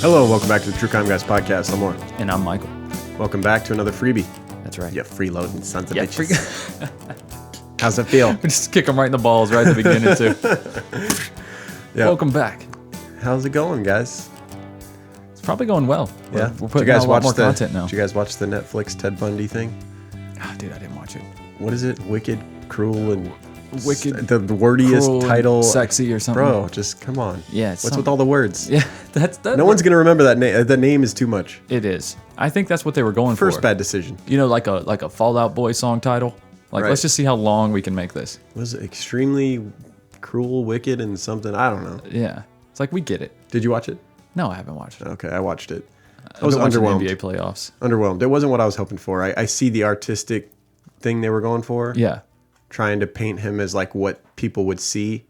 Hello, welcome back to the True Crime Guys podcast. I'm Lauren. And I'm Michael. Welcome back to anher freebie. That's right. You freeloading sons of Yeah, bitches. How's it feel? Just kick them right in the balls right at the beginning, too. Yeah. Welcome back. How's it going, guys? It's probably going well. Yeah. We're putting out a lot more content now. Did you guys watch the Netflix Ted Bundy thing? Oh, dude, I didn't watch it. What is it? Wicked, cruel, and Wicked, the wordiest cruel, title. sexy or something. Bro, just come on. Yeah. It's What's with all the words? Yeah, that. No one's gonna remember that name. The name is too much. It is. I think that's what they were going for. First bad decision. You know, like a Fall Out Boy song title. Like, Right. Let's just see how long we can make this. Was it extremely cruel, wicked, and something? I don't know. Yeah. It's like, we get it. Did you watch it? No, I haven't watched it. Okay, I watched it. I I was was watching the underwhelmed. NBA playoffs. Underwhelmed. It wasn't what I was hoping for. I see the artistic thing they were going for. Yeah. Trying to paint him as like what people would see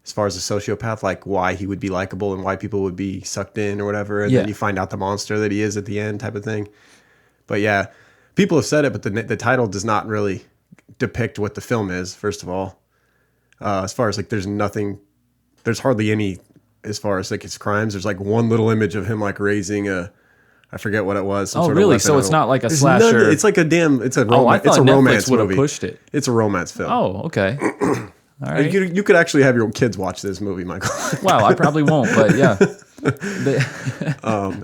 as far as a sociopath, like why he would be likable and why people would be sucked in or whatever. And Yeah. then you find out the monster that he is at the end type of thing. But yeah, people have said it, but the title does not really depict what the film is, first of all. As far as like there's hardly any, as far as like his crimes, there's like one little image of him like raising I forget what it was. Oh, really? So it's not like a slasher. It's like it's a Oh, I romance. It's thought a romance Netflix would have movie. pushed it. It's a romance film. Oh, okay. All right. You could actually have your kids watch this movie, Michael. Wow, I probably won't, but yeah.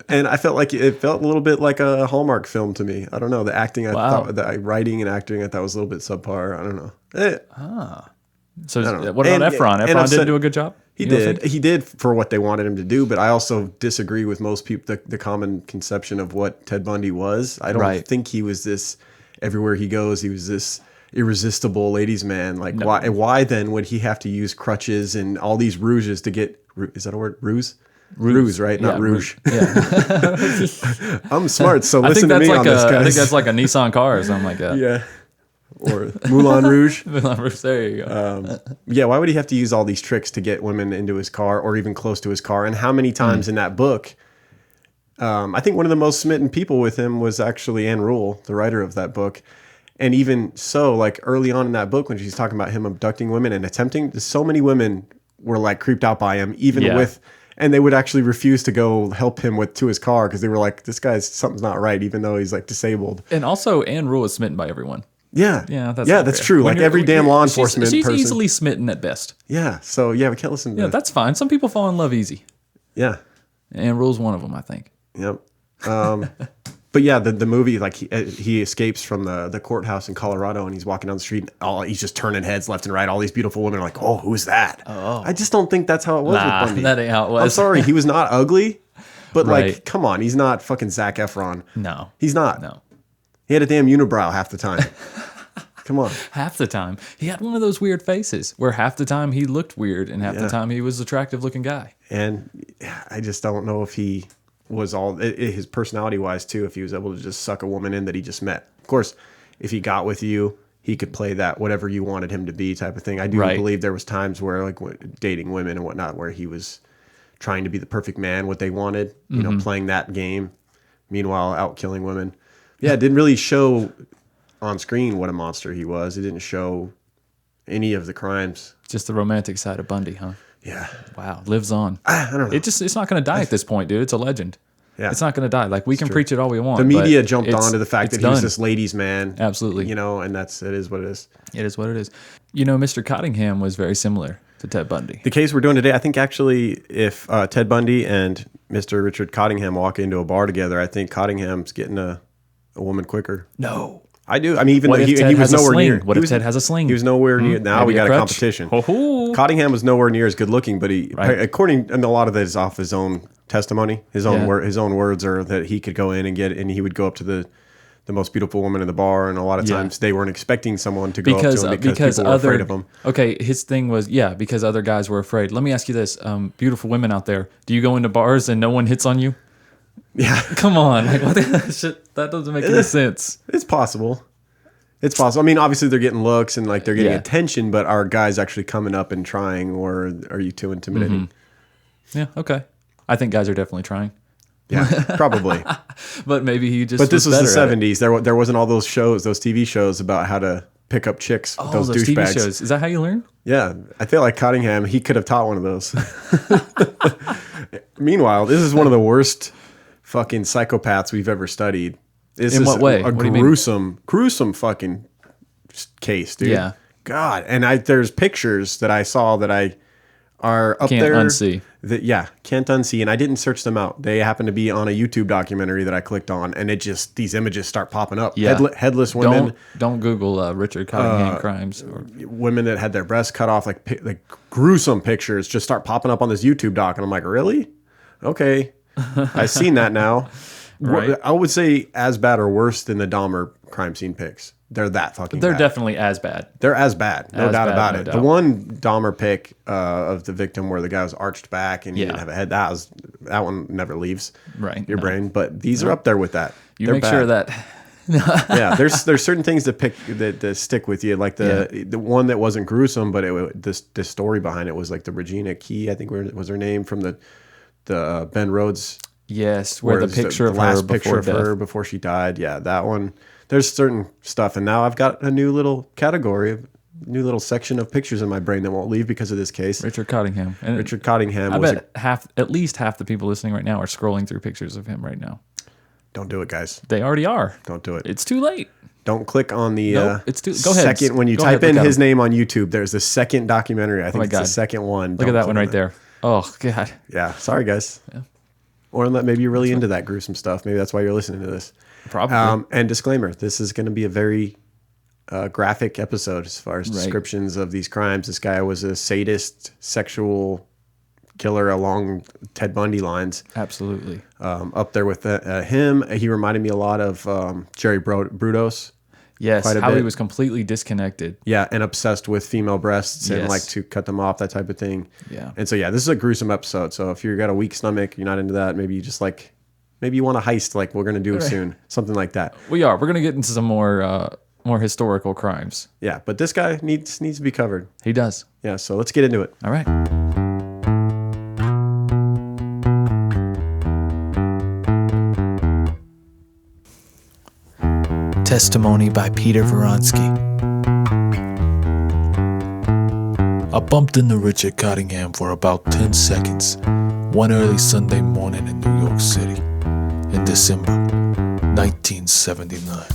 And I felt like it felt a little bit like a Hallmark film to me. I don't know. The acting, Wow. the writing and acting, I thought was a little bit subpar. I don't know. So don't know. what about And- Efron? and Efron I've didn't said- do a good job? He You don't did. think? He did for what they wanted him to do, but I also disagree with most people, the common conception of what Ted Bundy was. I don't Right. think he was this, everywhere he goes, he was this irresistible ladies man. Like, why then would he have to use crutches and all these rouges to get, is that a word? Ruse? Ruse, right? Not Yeah, rouge. Yeah. I'm smart, so I think listen to that's me like on this, I guys. think that's like a Nissan car or something like that. Yeah. Or Moulin Rouge. There you go. Yeah, why would he have to use all these tricks to get women into his car or even close to his car? And how many times in that book, I think one of the most smitten people with him was actually Anne Rule, the writer of that book. And even so, like early on in that book, when she's talking about him abducting women and attempting, so many women were like creeped out by him, even Yeah. and they would actually refuse to go help him to his car because they were like, this guy's, something's not right, even though he's like disabled. And also, Anne Rule is smitten by everyone. Yeah. Yeah, that's yeah, not that's fair. true. When Like you're- every damn law she's enforcement person. easily smitten at best. Yeah. So yeah, we can't listen to Yeah, that. that's fine. Some people fall in love easy. Yeah. Anne Rule's one of them, I think. Yep. But yeah, the movie, like he escapes from the courthouse in Colorado and he's walking down the street and he's just turning heads left and right. All these beautiful women are like, oh, who's that? Oh. I just don't think that's how it was with Bundy. That ain't how it was. I'm sorry, he was not ugly, but Right. like, come on, he's not fucking Zac Efron. No. He's not. No. He had a damn unibrow half the time. Come on. Half the time. He had one of those weird faces where half the time he looked weird and half the time he was an attractive looking guy. And I just don't know if he was his personality wise too, if he was able to just suck a woman in that he just met. Of course, if he got with you, he could play that whatever you wanted him to be type of thing. I do Right. believe there was times where like dating women and whatnot, where he was trying to be the perfect man, what they wanted, you know, playing that game, meanwhile out killing women. Yeah, it didn't really show on screen what a monster he was. It didn't show any of the crimes. Just the romantic side of Bundy, huh? Yeah. Wow, lives on. I don't know. It's not going to die at this point, dude. It's a legend. Yeah. It's not going to die. Like, we can preach it all we want. The media but jumped it's- onto the fact it's that he was done. this ladies' man. Absolutely. You know, and it is what it is. It is what it is. You know, Mr. Cottingham was very similar to Ted Bundy. The case we're doing today, I think actually if Ted Bundy and Mr. Richard Cottingham walk into a bar together, I think Cottingham's getting a woman quicker. No. I do. I mean, even What though if he Ted was has a nowhere sling? near. What if Ted has a sling? He was nowhere near. Now Maybe we got a crutch? competition. Ho-ho. Cottingham was nowhere near as good looking, but he, Right. according, and a lot of that is off his own testimony. His own Yeah. his own words are that he could go in and he would go up to the most beautiful woman in the bar, and a lot of Yeah. times they weren't expecting someone to go up to him because people were afraid of him. Okay, his thing was because other guys were afraid. Let me ask you this: beautiful women out there, do you go into bars and no one hits on you? Yeah, Come on, like what the shit? That doesn't make any sense. it's possible. It's possible. I mean, obviously they're getting looks and like they're getting Yeah. attention, but are guys actually coming up and trying, or are you too intimidating? Yeah, okay. I think guys are definitely trying, Yeah, probably. but maybe he just. But this was better the at it. '70s. There wasn't all those shows, those TV shows about how to pick up chicks with Oh, those those TV douchebags. shows. Is that how you learn? Yeah, I feel like Cottingham, he could have taught one of those. Meanwhile, this is one of the worst fucking psychopaths we've ever studied. This In is what way? a What do you mean? gruesome fucking case, dude. Yeah. God, and there's pictures that I saw that I are up Can't there. unsee. Can't unsee, and I didn't search them out. They happen to be on a YouTube documentary that I clicked on, and these images start popping up. Yeah. Headless women, Don't Google Richard Cottingham crimes. women that had their breasts cut off, like gruesome pictures, just start popping up on this YouTube doc, and I'm like, really? Okay, I've seen that now. Right. I would say as bad or worse than the Dahmer crime scene pics. They're that fucking They're bad. definitely as bad. They're as bad. No As doubt bad, about no it. doubt. The one Dahmer pic of the victim where the guy was arched back and he Yeah. didn't have a head, that one never leaves Right. your No. brain. But these are up there with that. You They're make bad. sure that Yeah, there's certain things that stick with you, like the one that wasn't gruesome, but this story behind it was like the Regina Key, I think was her name, from the Ben Rhodes. yes, where the it's picture of her last before picture of death. her before she died. Yeah, that one. There's certain stuff, and now I've got a new little category, new little section of pictures in my brain that won't leave because of this case. Richard Cottingham. And Richard Cottingham I was. bet at least half the people listening right now are scrolling through pictures of him right now. Don't do it, guys. They already are. Don't do it. It's too late. Don't click on the Nope, it's too. Go ahead. second when you Go type ahead, in look at his him. name on YouTube. There's the second documentary. I think my it's the God. second one. Look at that one right there. Oh God. Yeah, sorry guys. Yeah. Or maybe you're really into that gruesome stuff. Maybe that's why you're listening to this. Probably. And disclaimer: this is going to be a very graphic episode as far as descriptions of these crimes. This guy was a sadist, sexual killer along Ted Bundy lines. Absolutely. Up there with him. He reminded me a lot of Jerry Brudos. Yes. quite a How he bit. was completely disconnected. Yeah, and obsessed with female breasts and Yes. like to cut them off, that type of thing. Yeah. And so yeah, this is a gruesome episode. So if you've got a weak stomach, you're not into that, maybe you just maybe you want a heist like we're gonna do soon, something like that. We are. We're gonna get into some more historical crimes. Yeah, but this guy needs to be covered. He does. Yeah, so let's get into it. All right. Testimony by Peter Vronsky. I bumped into Richard Cottingham for about 10 seconds one early Sunday morning in New York City in December 1979.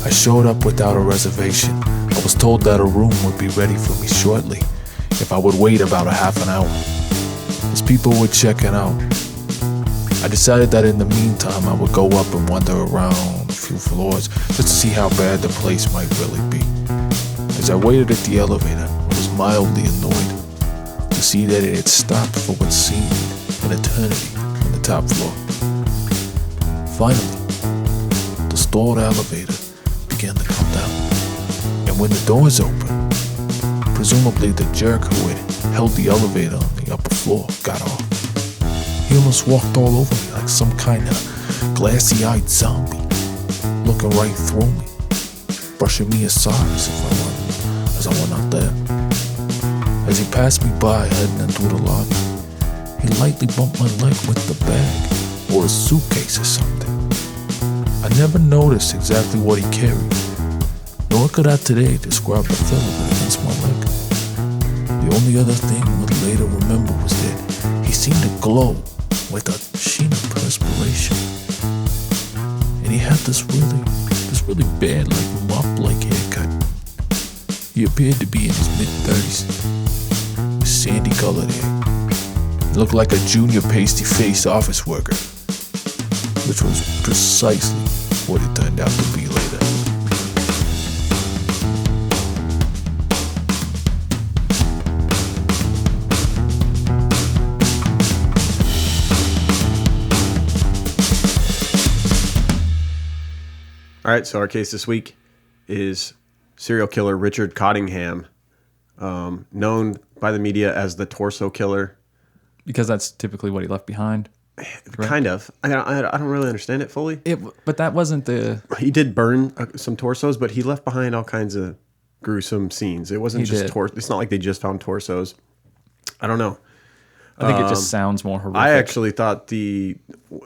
I showed up without a reservation. I was told that a room would be ready for me shortly if I would wait about a half an hour. As people were checking out, I decided that in the meantime I would go up and wander around a few floors just to see how bad the place might really be. As I waited at the elevator, I was mildly annoyed to see that it had stopped for what seemed an eternity on the top floor. Finally, the stalled elevator began to come down, and when the doors opened, presumably the jerk who had held the elevator on the upper floor got off. He almost walked all over me like some kind of glassy-eyed zombie, looking right through me, brushing me aside as I went out there. As he passed me by heading into the lobby, he lightly bumped my leg with the bag or a suitcase or something. I never noticed exactly what he carried, nor could I today describe the feel of it against my leg. The only other thing I would later remember was that he seemed to glow with a sheen of perspiration. And he had this really bad, like mop-like haircut. He appeared to be in his mid-30s, with sandy-colored hair. He looked like a junior pasty-faced office worker, which was precisely what it turned out to be later. All right, so our case this week is serial killer Richard Cottingham, known by the media as the torso killer. Because that's typically what he left behind. Kind of. I don't really understand it fully. But that wasn't the... He did burn some torsos, but he left behind all kinds of gruesome scenes. It wasn't He just did. It's not like they just found torsos. I don't know. I think it just sounds more horrific. I actually thought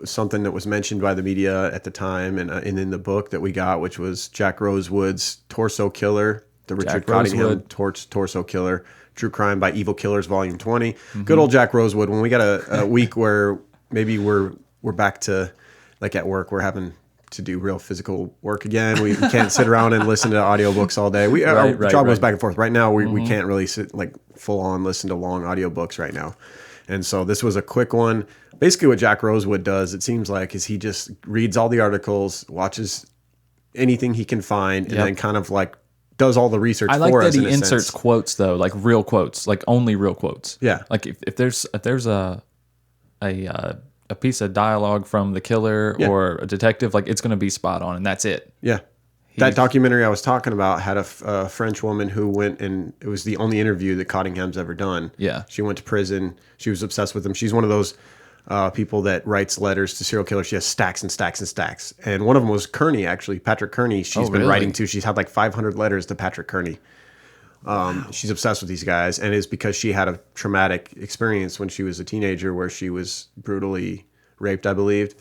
something that was mentioned by the media at the time and in the book that we got, which was Jack Rosewood's Torso Killer, the Richard Cottingham Torso Killer, True Crime by Evil Killers, Volume 20. Good old Jack Rosewood. When we got a week where maybe we're back to, like at work, we're having to do real physical work again. We can't sit around and listen to audiobooks all day. Our job goes back and forth. Right now, we can't really sit like full on listen to long audiobooks right now. And so this was a quick one. Basically what Jack Rosewood does, it seems like, is he just reads all the articles, watches anything he can find, and then kind of like does all the research for us. I like that he inserts quotes though, like real quotes, like only real quotes. Yeah. Like if there's a piece of dialogue from the killer or a detective, like it's going to be spot on, and that's it. Yeah. That documentary I was talking about had a French woman who went, and it was the only interview that Cottingham's ever done. Yeah. She went to prison. She was obsessed with him. She's one of those people that writes letters to serial killers. She has stacks and stacks and stacks. And one of them was Kearney, actually, Patrick Kearney. She's been writing to. She's had like 500 letters to Patrick Kearney. She's obsessed with these guys, and it's because she had a traumatic experience when she was a teenager where she was brutally raped, I believe.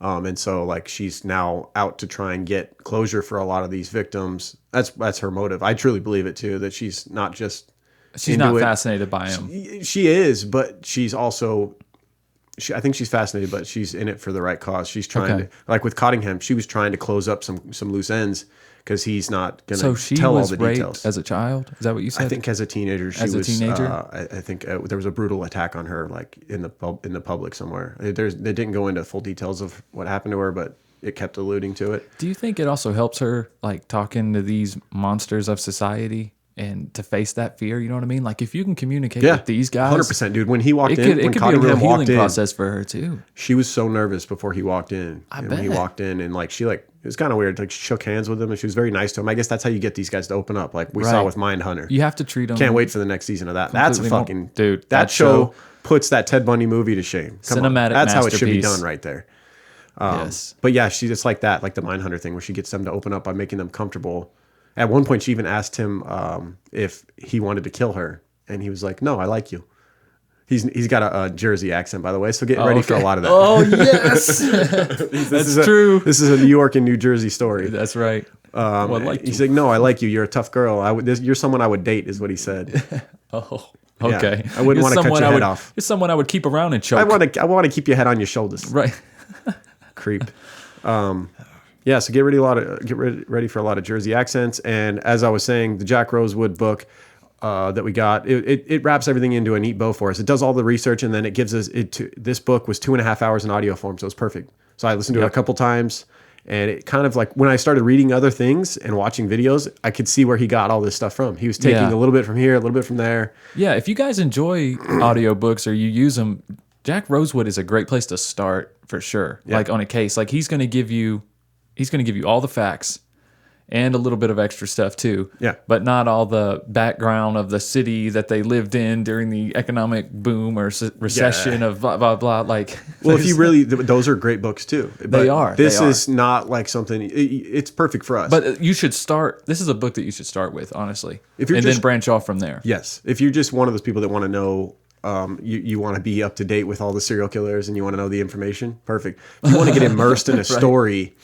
And so like she's now out to try and get closure for a lot of these victims. That's her motive. I truly believe it too, that she's not just fascinated by him. She is, but she's also I think she's fascinated, but she's in it for the right cause. She's trying to, like with Cottingham, she was trying to close up some loose ends because he's not going to tell all the details. As a child? Is that what you said? I think as a teenager, she was. I think there was a brutal attack on her, like in the public somewhere. They didn't go into full details of what happened to her, but it kept alluding to it. Do you think it also helps her, like talking to these monsters of society and to face that fear? You know what I mean? Like if you can communicate with these guys, 100%, dude. When he walked in, it could be a real healing process for her too. She was so nervous before he walked in. I bet. When he walked in, and like it was kind of weird. Like she shook hands with him, and she was very nice to him. I guess that's how you get these guys to open up. Like we saw with Mindhunter. You have to treat them. Can't wait for the next season of that. That's a fucking dude. That show puts that Ted Bundy movie to shame. Cinematic. That's how it should be done right there. Yes. But yeah, she's just like that, like the Mindhunter thing, where she gets them to open up by making them comfortable. At one point, she even asked him if he wanted to kill her, and he was like, "No, I like you." He's got a Jersey accent, by the way, so get ready for a lot of that. Oh yes, that's true. This is a New York and New Jersey story. That's right. He's like, "No, I like you. You're a tough girl. You're someone I would date," is what he said. Oh, okay. Yeah, I wouldn't want to cut your head off. You're someone I would keep around and choke. I want to keep your head on your shoulders. Right. Creep. Yeah, so get ready for a lot of Jersey accents. And as I was saying, the Jack Rosewood book that we got, it wraps everything into a neat bow for us. It does all the research, and then it gives us this book was 2.5 hours in audio form, so it's perfect. So I listened to it a couple times, and it kind of like when I started reading other things and watching videos, I could see where he got all this stuff from. He was taking a little bit from here, a little bit from there. Yeah, if you guys enjoy audiobooks or you use them, Jack Rosewood is a great place to start for sure. Yeah. Like on a case, like he's going to give you all the facts and a little bit of extra stuff too. Yeah. But not all the background of the city that they lived in during the economic boom or recession of blah, blah, blah. Like, well, if you really, those are great books too. But they are. This is not like something, it's perfect for us. But you should start, this is a book that you should start with, honestly. Then branch off from there. Yes. If you're just one of those people that want to know, you want to be up to date with all the serial killers and you want to know the information, perfect. If you want to get immersed in a story,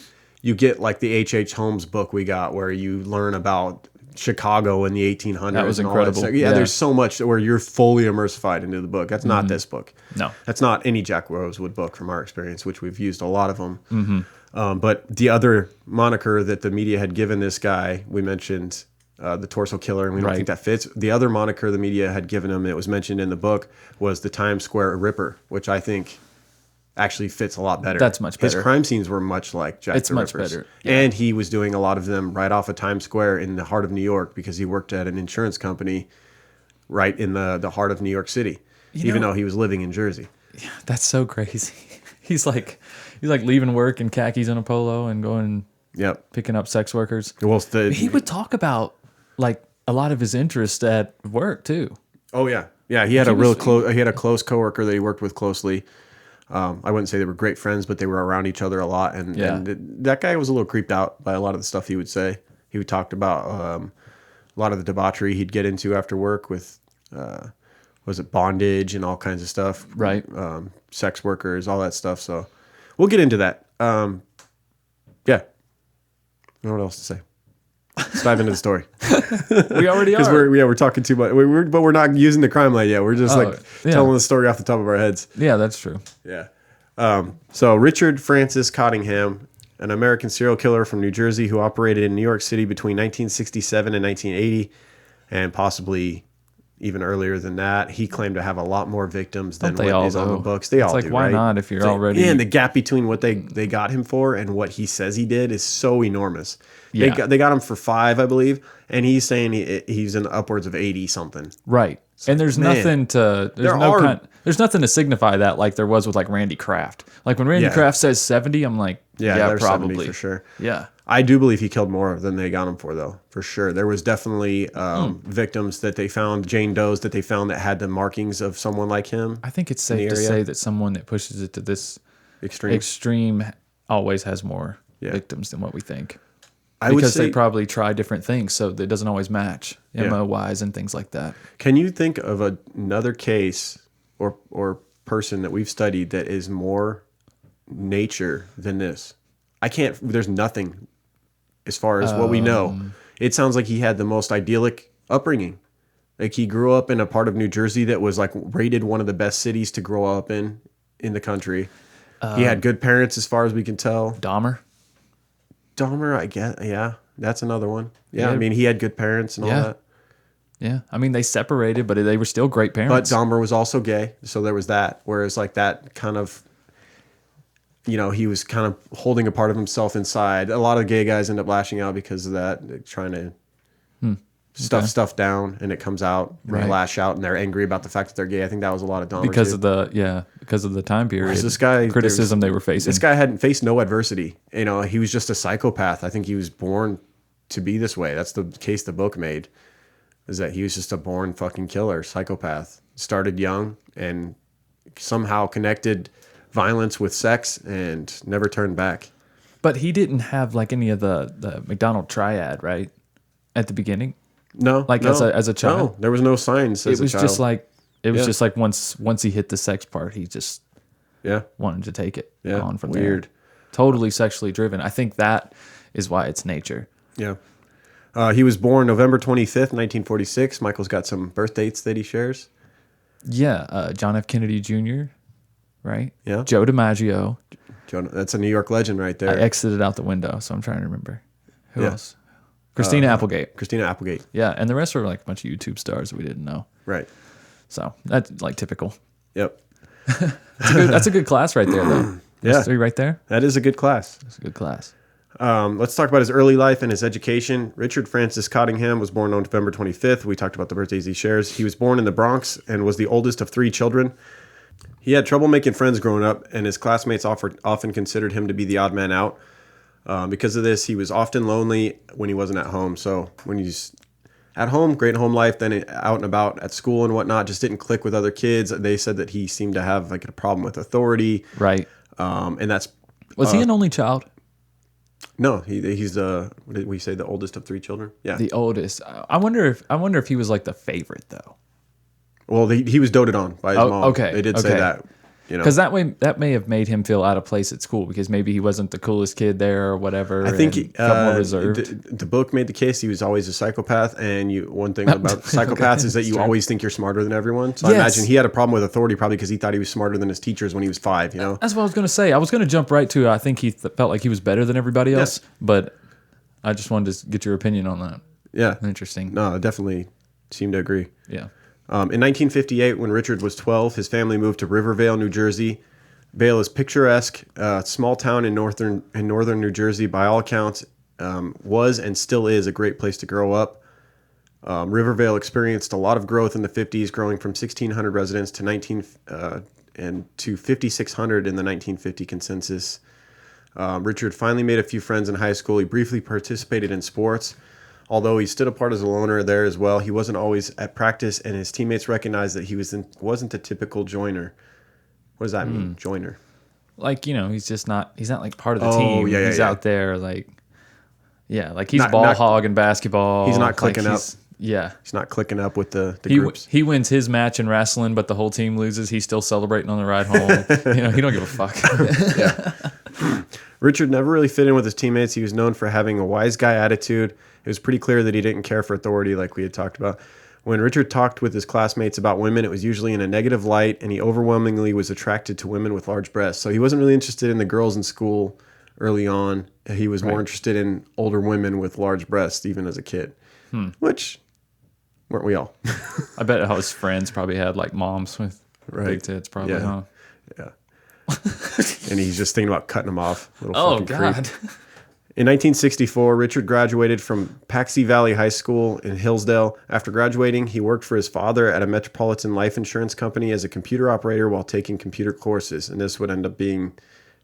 you get like the H.H. Holmes book we got where you learn about Chicago in the 1800s. That was and incredible. All that stuff. Yeah, there's so much where you're fully immersified into the book. That's not this book. No. That's not any Jack Rosewood book from our experience, which we've used a lot of them. But the other moniker that the media had given this guy, we mentioned the Torso Killer, and we don't think that fits. The other moniker the media had given him, it was mentioned in the book, was the Times Square Ripper, which I think actually fits a lot better. That's much better. His crime scenes were much like Jack the Ripper's. It's much better. Yeah. And he was doing a lot of them right off of Times Square in the heart of New York because he worked at an insurance company right in the heart of New York City, even though he was living in Jersey. Yeah, that's so crazy. He's like leaving work in khakis and a polo and going picking up sex workers. Well, he would talk about like a lot of his interests at work too. Oh yeah. Yeah, he had a close coworker that he worked with closely. I wouldn't say they were great friends, but they were around each other a lot. And that guy was a little creeped out by a lot of the stuff he would say. He would talk about a lot of the debauchery he'd get into after work with was it bondage and all kinds of stuff, Right. Sex workers, all that stuff. So we'll get into that. Yeah. I don't know what else to say. Let's dive into the story. We already Because are. we're talking too much. But we're not using the crime light yet. We're just yeah. telling the story off the top of our heads. Yeah, that's true. Yeah. So Richard Francis Cottingham, an American serial killer from New Jersey who operated in New York City between 1967 and 1980, and possibly even earlier than that. He claimed to have a lot more victims than Don't they what all, is on the though? books. They all It's like, do, why right? not if you're already... And the gap between what they got him for and what he says he did is so enormous. Yeah. They got him for 5, I believe, and he's saying he's in upwards of 80 something. Right. And there's man, nothing to there's nothing to signify that like there was with like Randy Kraft. Like when Randy Yeah. Kraft says 70, I'm like, yeah, there's 70 probably for sure. Yeah. I do believe he killed more than they got him for, though, for sure. There was definitely victims that they found, Jane Does that they found that had the markings of someone like him. I think it's safe to area. say that someone that pushes it to this extreme always has more victims than what we think. I would Because say, they probably try different things, so it doesn't always match MO-wise and things like that. can you think of another case or person that we've studied that is more nature than this? I can't. There's nothing as far as what we know. It sounds like he had the most idyllic upbringing. Like he grew up in a part of New Jersey that was like rated one of the best cities to grow up in the country. He had good parents as far as we can tell. Dahmer? Dahmer, I guess. Yeah, that's another one. Yeah, Yeah. I mean, he had good parents and all Yeah. that. Yeah. I mean, they separated, but they were still great But parents. Dahmer was also gay, so there was that. Whereas like that kind of, he was kind of holding a part of himself inside. A lot of gay guys end up lashing out because of that. They're trying to stuff stuff down, and it comes out, and they Right. lash out, and they're angry about the fact that they're gay. I think that was a lot of Dahmer because too. of the time period. Whereas this guy, criticism they were facing. This guy hadn't faced no adversity. He was just a psychopath. I think he was born to be this way. That's the case the book made, is that he was just a born fucking killer, psychopath. Started young and somehow connected violence with sex and never turned back. But he didn't have like any of the McDonald triad, right? At the beginning. No, Like no, as a child? no, there was no signs. As It was a child. just like Yeah. just like once he hit the sex part, he just yeah, wanted to take it Yeah, on from weird. there. Totally sexually driven. I think that is why it's nature. yeah. He was born November 25th, 1946. Michael's got some birth dates that he shares. Yeah, John F. Kennedy Jr., right? Yeah. Joe DiMaggio. That's a New York legend right there. I exited out the window, so I'm trying to remember. Who Yeah. else? Christina Applegate. Christina Applegate. Yeah, and the rest were like a bunch of YouTube stars that we didn't know. Right. So that's like typical. Yep. That's a good class right there, though. Yeah. Those three right there. That is a good class. That's a good class. Let's talk about his early life and his education. Richard Francis Cottingham was born on November 25th. We talked about the birthdays he shares. He was born in the Bronx and was the oldest of 3 children. He had trouble making friends growing up, and his classmates often considered him to be the odd man out. Because of this, he was often lonely when he wasn't at home. So when he's at home, great home life, then out and about at school and whatnot, just didn't click with other kids. They said that he seemed to have like a problem with authority. Right. And that's... Was he an only child? No, he's what did we say, the oldest of 3 children? Yeah. The oldest. I wonder if he was like the favorite though. Well, he was doted on by his mom. Okay. They did say Okay. that. Because that may have made him feel out of place at school because maybe he wasn't the coolest kid there or whatever. I think and felt more reserved. the book made the case he was always a psychopath, and one thing about psychopaths is that you always think you're smarter than everyone. So I Yes. imagine he had a problem with authority probably because he thought he was smarter than his teachers when he was 5. That's what I was going to say. I was going to jump right to I think he felt like he was better than everybody else, but I just wanted to get your opinion on that. Yeah. Interesting. No, I definitely seem to agree. Yeah. In 1958, when Richard was 12, his family moved to Rivervale, New Jersey. Vale is picturesque, small town in northern New Jersey. By all accounts, was and still is a great place to grow up. Rivervale experienced a lot of growth in the 50s, growing from 1,600 residents to 5,600 in the 1950 census. Richard finally made a few friends in high school. He briefly participated in sports, although he stood apart as a loner there as well. He wasn't always at practice, and his teammates recognized that he wasn't a typical joiner. What does that mean, joiner? Like, he's not like part of the Oh, team. yeah, He's yeah. out there like, like he's Not- ball not- hog in basketball. He's not Like, clicking up. Yeah. He's not clicking up with the He groups. he wins his match in wrestling, but the whole team loses. He's still celebrating on the ride home. He don't give a fuck. Richard never really fit in with his teammates. He was known for having a wise guy attitude. It was pretty clear that he didn't care for authority like we had talked about. When Richard talked with his classmates about women, it was usually in a negative light, and he overwhelmingly was attracted to women with large breasts. So he wasn't really interested in the girls in school early on. He was more interested in older women with large breasts, even as a kid. Which, weren't we all? I bet how his friends probably had like moms with big tits, probably, Yeah. huh? Yeah. And he's just thinking about cutting them off. Little Oh, fucking God. creep. In 1964, Richard graduated from Paxi Valley High School in Hillsdale. After graduating, he worked for his father at a Metropolitan Life Insurance Company as a computer operator while taking computer courses. And this would end up being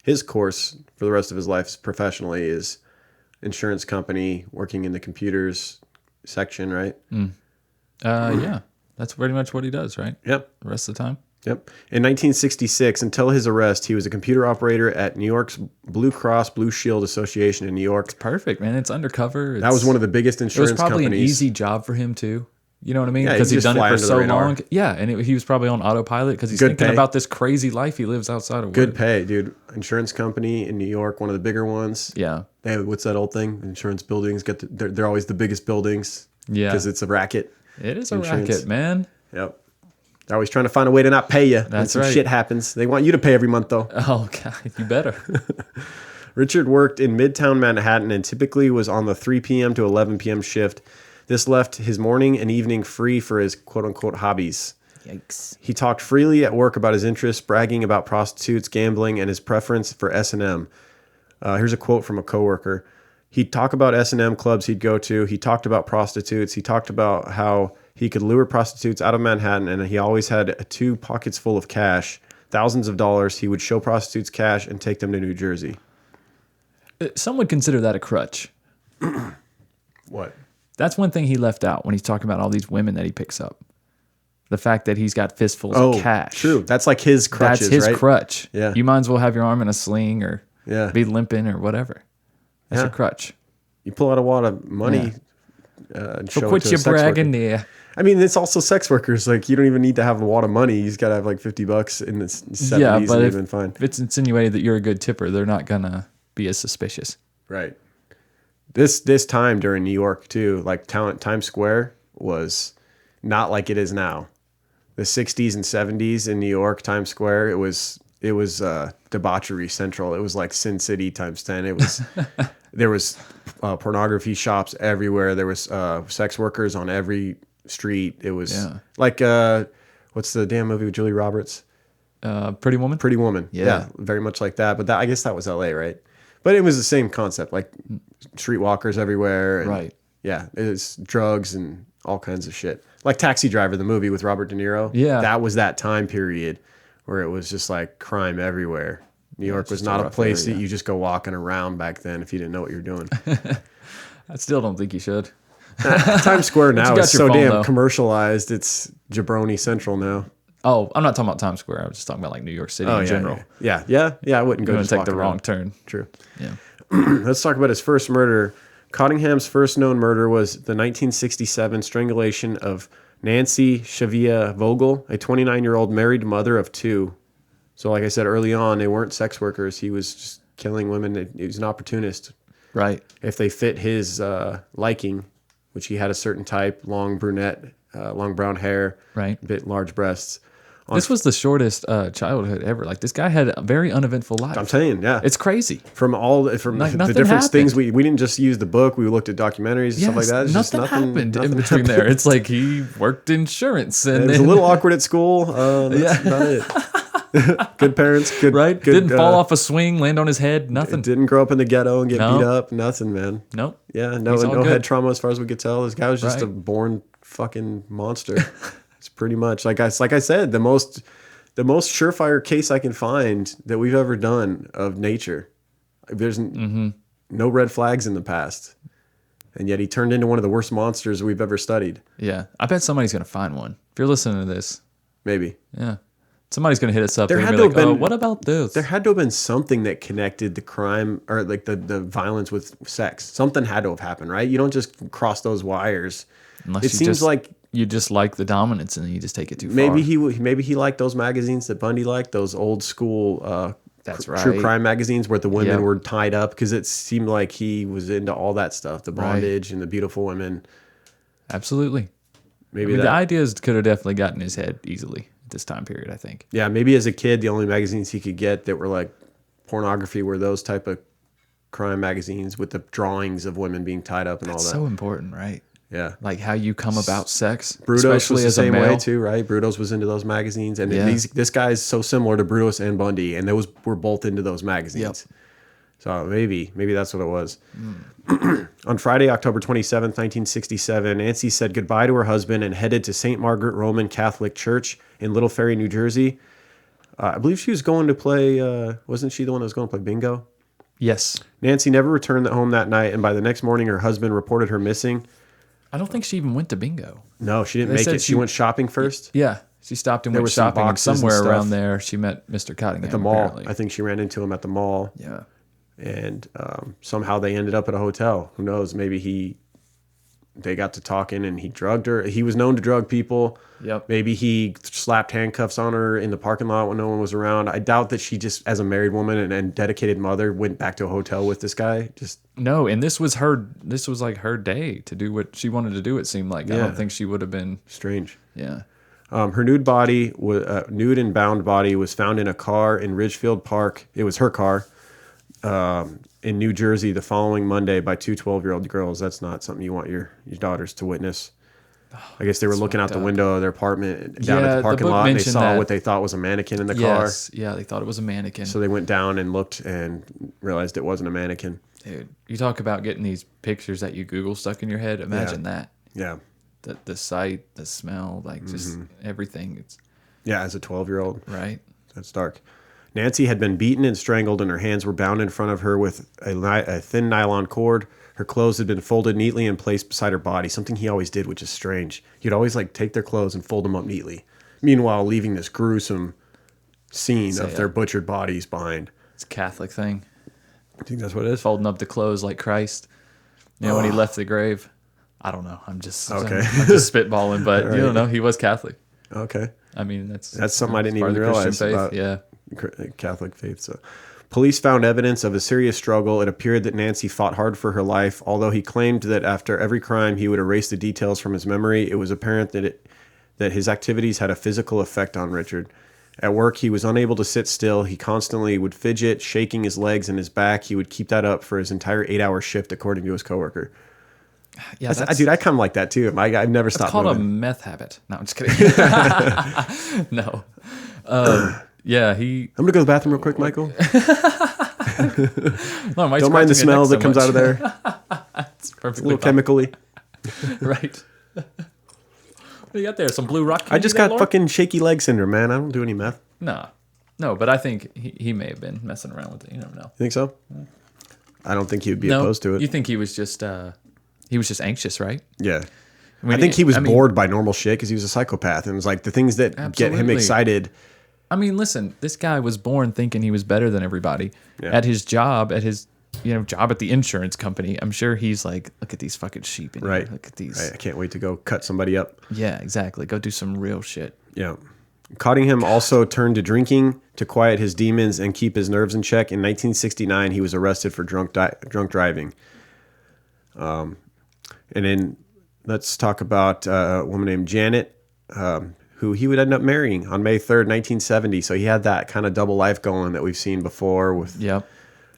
his course for the rest of his life professionally, is insurance company, working in the computers section, right? Yeah. That's pretty much what he does, right? Yep. The rest of the time. Yep. In 1966, until his arrest, he was a computer operator at New York's Blue Cross Blue Shield Association in New York. Perfect, man. It's undercover. That was one of the biggest It was insurance probably companies. an easy job for him too. You know what I mean? Yeah, Because he'd he's just done fly it for under the so radar. long. Yeah, and he was probably on autopilot because he's Good thinking pay. about this crazy life he lives outside of work. Good pay, dude. Insurance company in New York, one of the bigger ones. Yeah, Hey, what's that old thing? Insurance buildings they're always the biggest buildings. Yeah. Because it's a racket. it is a Insurance. racket, man. Yep. They're always trying to find a way to not pay you when That's some right. shit happens. They want you to pay every month, though. Oh God, you better. Richard worked in Midtown Manhattan and typically was on the 3 p.m. to 11 p.m. shift. This left his morning and evening free for his quote-unquote hobbies. Yikes. He talked freely at work about his interests, bragging about prostitutes, gambling, and his preference for S&M. Here's a quote from a coworker. He'd talk about S&M clubs he'd go to. He talked about prostitutes. He talked about how he could lure prostitutes out of Manhattan, and he always had 2 pockets full of cash, thousands of dollars. He would show prostitutes cash and take them to New Jersey. Some would consider that a crutch. What? That's one thing he left out when he's talking about all these women that he picks up. The fact that he's got fistfuls Oh, of cash. true. That's like his crutches, That's his right? crutch. Yeah. You might as well have your arm in a sling or Yeah. be limping or whatever. That's Yeah. your crutch. You pull out a lot of money and show So it quit to a your sex worker. bragging there. I mean, it's also sex workers. Like, you don't even need to have a lot of money. You just got to have like $50 in the 70s Yeah, but and if, even fine. if it's insinuated that you're a good tipper, they're not gonna be as suspicious. Right. This time during New York too, like Times Square was not like it is now. The 60s and 70s in New York, Times Square, it was debauchery central. It was like Sin City times 10. It was there was pornography shops everywhere. There was sex workers on every street. It was like what's the damn movie with Julia Roberts? Pretty Woman. Pretty Woman. Yeah. Very much like that. But I guess that was LA, right? But it was the same concept, like streetwalkers everywhere. And, Right. Yeah. It was drugs and all kinds of shit. Like Taxi Driver, the movie with Robert De Niro. Yeah. That was that time period where it was just like crime everywhere. New York was just a not a rough place area. that you just go walking around back then if you didn't know what you were doing. I still don't think you should. Times Square now got is your so phone, damn though. commercialized. It's jabroni central now. Oh, I'm not talking about Times Square. I was just talking about like New York City in general. Yeah. I wouldn't go You're gonna just take the walking wrong around. turn. True. Yeah. Let's talk about his first murder. Cottingham's first known murder was the 1967 strangulation of Nancy Shavia Vogel, a 29-year-old married mother of 2. So like I said early on, they weren't sex workers. He was just killing women. He was an opportunist. Right. If they fit his liking, which he had a certain type, long brunette, long brown hair, Right. bit large breasts. This was the shortest childhood ever. Like this guy had a very uneventful life. I'm saying, yeah. It's crazy. From the Like, different nothing things, happened. we didn't just use the book. We looked at documentaries and stuff like that. It's just nothing happened nothing in between there. It's like he worked insurance and It was then a little awkward at school. That's about it. Good parents. Good. right. Good, Didn't fall off a swing, land on his head. Nothing. Didn't grow up in the ghetto and get No. beat up. Nothing, man. Nope. Yeah. No. He's all No good. head trauma as far as we could tell. This guy was just Right. a born fucking monster. It's pretty much like I said, the most surefire case I can find that we've ever done of nature. There's no red flags in the past, and yet he turned into one of the worst monsters we've ever studied. Yeah. I bet somebody's gonna find one. If you're listening to this, Maybe. yeah, somebody's gonna hit us up. There They're had gonna to be like, have "Oh, been- what about this?" There had to have been something that connected the crime or like the violence with sex. Something had to have happened, right? You don't just cross those wires Unless it seems like you just like the dominance and you just take it too far. maybe he liked those magazines that Bundy liked, those old school That's true right. crime magazines where the women Yep. were tied up, because it seemed like he was into all that stuff, the bondage and the beautiful women. Absolutely. Maybe I mean, that. the ideas could have definitely gotten his head easily at this time period, I think. Yeah, maybe as a kid, the only magazines he could get that were like pornography were those type of crime magazines with the drawings of women being tied up and That's all that. so important, right? Yeah. Like how you come about sex, Brutos especially was the as a same male. way too, right? Brutos was into those magazines, and Yeah. this guy is so similar to Brutos and Bundy, and those were both into those magazines. Yep. So maybe that's what it was. On Friday, October 27th, 1967, Nancy said goodbye to her husband and headed to St. Margaret Roman Catholic Church in Little Ferry, New Jersey. I believe she was going to play, wasn't she the one that was going to play bingo? Yes. Nancy never returned home that night, and by the next morning, her husband reported her missing. I don't think she even went to bingo. No, she didn't They make said it. She she- went shopping first Yeah. She stopped and There went were some shopping, and boxes and somewhere stuff. around there she met Mr. Cottingham at the mall. apparently. I think she ran into him at the mall. Yeah. And somehow they ended up at a hotel. Who knows? Maybe they got to talking and he drugged her. He was known to drug people. Yep. Maybe he slapped handcuffs on her in the parking lot when no one was around. I doubt that she just, as a married woman and dedicated mother, went back to a hotel with this guy. Just No, and this was like her day to do what she wanted to do, it seemed like. I Yeah. don't think she would have been. strange. Yeah. Her nude and bound body was found in a car in Ridgefield Park. It was her car. In New Jersey the following Monday by two 12-year-old girls. That's not something you want your daughters to witness. I guess they were looking out the window of their apartment down Yeah, at the the parking book lot, and they mentioned saw that. what they thought was a mannequin in the Yes. Yeah, they thought it was a mannequin. car. So they went down and looked and realized it wasn't a mannequin. Dude, you talk about getting these pictures that you Google stuck in your head. Imagine that. Yeah. The sight, the smell, like just everything. It's Yeah, as a 12-year-old. right. That's dark. Nancy had been beaten and strangled, and her hands were bound in front of her with a thin nylon cord. Her clothes had been folded neatly and placed beside her body, something he always did, which is strange. He'd always like take their clothes and fold them up neatly. Meanwhile, leaving this gruesome scene of their butchered bodies behind. It's a Catholic thing. I think that's what it is. Folding up the clothes like Christ. You know, when he left the grave. I don't know. I'm just Okay. I'm just spitballing, but you don't know. He was Catholic. Okay. I mean, that's something I didn't part even of the Christian realize faith. about Yeah. Catholic faith. So, police found evidence of a serious struggle. It appeared that Nancy fought hard for her life. Although he claimed that after every crime he would erase the details from his memory, it was apparent that his activities had a physical effect on Richard. At work, he was unable to sit still. He constantly would fidget, shaking his legs and his back. He would keep that up for his entire 8-hour shift, according to his coworker. Yeah, Dude, I come like that too. I've never It's stopped called moving. a meth habit. No, I'm just kidding. No. Yeah, he. I'm gonna go to the bathroom real quick, Michael. No, Don't mind the smell that comes out of there. It's A perfectly little fine. chemically. Right. What do you got there? Some blue rock? I just got fucking shaky leg syndrome, man. I don't do any meth. No, but I think he may have been messing around with it. You never know. You think so? I don't think he would be opposed to it. You think he was just anxious, right? Yeah. I mean, I think he was I mean- bored by normal shit because he was a psychopath. And it was like the things that get him Absolutely. excited. I mean, listen, this guy was born thinking he was better than everybody. Yeah. At his job, job at the insurance company, I'm sure he's like, look at these fucking sheep in Right. here. Look at these. I can't wait to go cut somebody up. Yeah, exactly. Go do some real shit. Yeah. Cottingham also turned to drinking to quiet his demons and keep his nerves in check. In 1969, he was arrested for drunk driving. And then let's talk about a woman named Janet, who he would end up marrying on May 3rd, 1970. So he had that kind of double life going that we've seen before with Yep.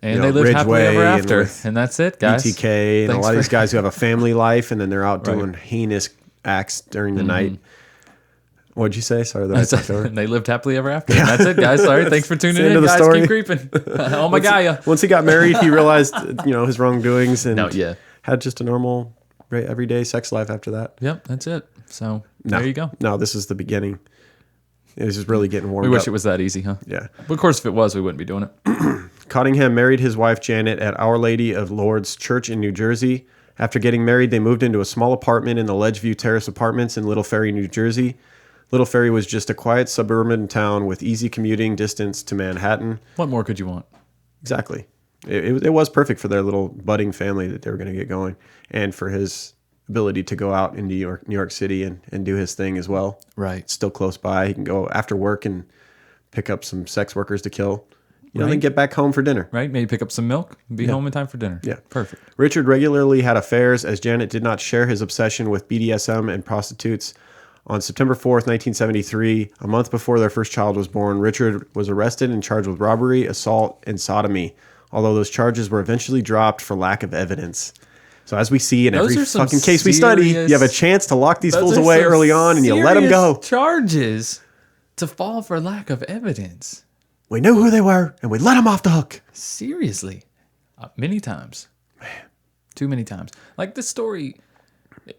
And You they know, lived happily Ridgeway ever and after. with And that's it, guys. BTK and a Thanks lot of for- these guys who have a family life and then they're out Right. doing heinous acts during the night. What'd you say? Sorry that I talked over. And they lived happily ever after. And that's it, guys. Sorry. Thanks for tuning the end in, of the guys. story. Keep creeping. Oh my God. Once he got married, he realized, his wrongdoings and No, yeah. had just a normal, everyday sex life after that. Yep, that's it. So there you go. No, this is the beginning. It was just really getting warmed We wish up. it was that easy, huh? Yeah. But of course, if it was, we wouldn't be doing it. Cottingham married his wife Janet at Our Lady of Lourdes Church in New Jersey. After getting married, they moved into a small apartment in the Ledgeview Terrace Apartments in Little Ferry, New Jersey. Little Ferry was just a quiet suburban town with easy commuting distance to Manhattan. What more could you want? Exactly. It was perfect for their little budding family that they were going to get going, and for his ability to go out in New York City and do his thing as well. Right. It's still close by. He can go after work and pick up some sex workers to kill. Right. Then get back home for dinner. Right? Maybe pick up some milk and be home in time for dinner. Yeah. Perfect. Richard regularly had affairs as Janet did not share his obsession with BDSM and prostitutes. On September 4th, 1973, a month before their first child was born, Richard was arrested and charged with robbery, assault, and sodomy, although those charges were eventually dropped for lack of evidence. So as we see in Those every are some fucking case we study, serious- you have a chance to lock these Those fools are away some early on and you let them serious go. Charges to fall for lack of evidence. We knew who they were and we let them off the hook. Seriously. Many times. Man. Too many times. Like, this story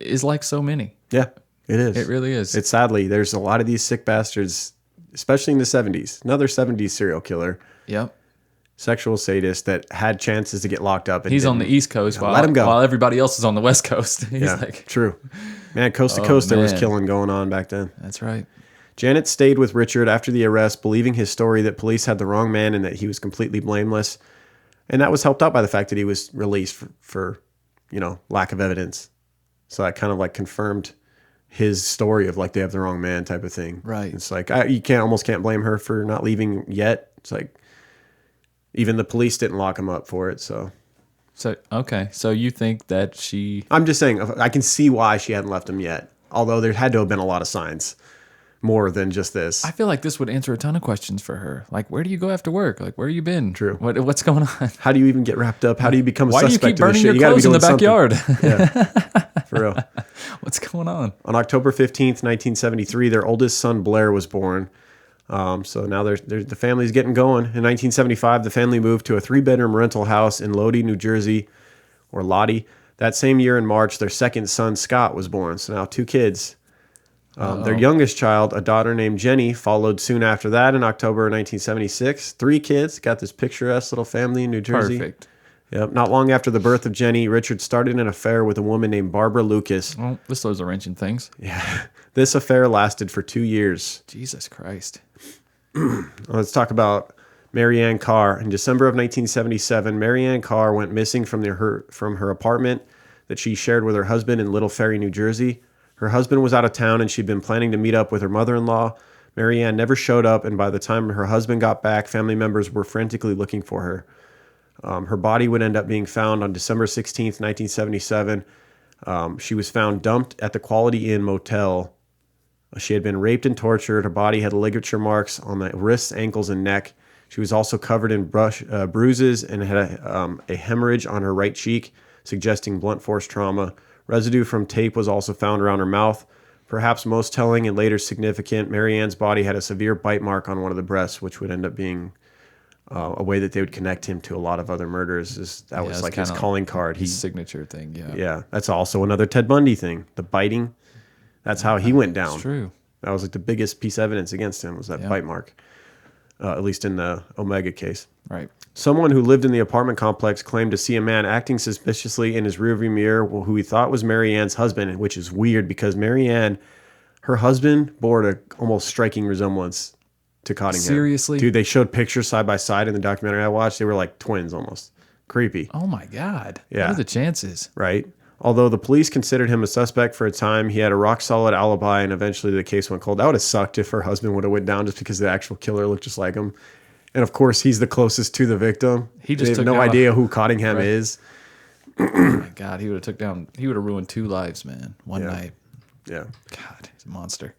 is like so many. Yeah, it is. It really is. It's sadly, there's a lot of these sick bastards, especially in the 70s. Another 70s serial killer, Yep. sexual sadist that had chances to get locked up. And He's on the didn't. East Coast let him go. while everybody else is on the West Coast. He's Yeah, like, true. Man, coast to coast, there was man. killing going on back then. that's right. Janet stayed with Richard after the arrest, believing his story that police had the wrong man and that he was completely blameless. And that was helped out by the fact that he was released for lack of evidence. So that kind of like confirmed his story of like they have the wrong man type of thing. Right. It's like you almost can't blame her for not leaving yet. It's like even the police didn't lock him up for it. So Okay. So you think that she... I'm just saying I can see why she hadn't left him yet. Although there had to have been a lot of signs. More than just this. I feel like this would answer a ton of questions for her. Like, where do you go after work? Like, where you been? True. What's going on? How do you even get wrapped up? How do you become a Why do you suspect keep burning of your this shit? You got to be clothes in doing the something. backyard? Yeah, for real. What's going on? On October 15th, 1973, their oldest son, Blair, was born. So now the family's getting going. In 1975, the family moved to a 3-bedroom rental house in Lodi, New Jersey, or Lodi. That same year in March, their second son, Scott, was born. So now 2 kids. Their youngest child, a daughter named Jenny, followed soon after that in October 1976. 3 kids, got this picturesque little family in New Jersey. Perfect. Yep. Not long after the birth of Jenny, Richard started an affair with a woman named Barbara Lucas. Well, this throws a wrench in things. Yeah. This affair lasted for 2 years. Jesus Christ. Let's talk about Mary Ann Carr. In December of 1977, Mary Ann Carr went missing from her apartment that she shared with her husband in Little Ferry, New Jersey. Her husband was out of town and she'd been planning to meet up with her mother-in-law. Mary Ann never showed up, and by the time her husband got back, family members were frantically looking for her. Her body would end up being found on December 16th, 1977. She was found dumped at the Quality Inn motel. She had been raped and tortured. Her body had ligature marks on the wrists, ankles, and neck. She was also covered in bruises and had a hemorrhage on her right cheek, suggesting blunt force trauma. Residue from tape was also found around her mouth. Perhaps most telling and later significant, Mary Ann's body had a severe bite mark on one of the breasts, which would end up being a way that they would connect him to a lot of other murders. That was like his calling card. His signature thing, yeah. Yeah, that's also another Ted Bundy thing. The biting. That's how he went down. It's true. That was like the biggest piece of evidence against him was that bite mark, at least in the Omega case. Right. Someone who lived in the apartment complex claimed to see a man acting suspiciously in his rearview mirror who he thought was Mary Ann's husband, which is weird because Mary Ann, her husband, bore an almost striking resemblance to Cottingham. Seriously? Dude, they showed pictures side by side in the documentary I watched. They were like twins almost. Creepy. Oh, my God. Yeah. What are the chances? Right? Although the police considered him a suspect for a time, he had a rock-solid alibi, and eventually the case went cold. That would have sucked if her husband would have went down just because the actual killer looked just like him. And, of course, he's the closest to the victim. He just they have took no down idea who Cottingham is. Oh, my God. He would have ruined 2 lives, man. One night. Yeah. God, he's a monster.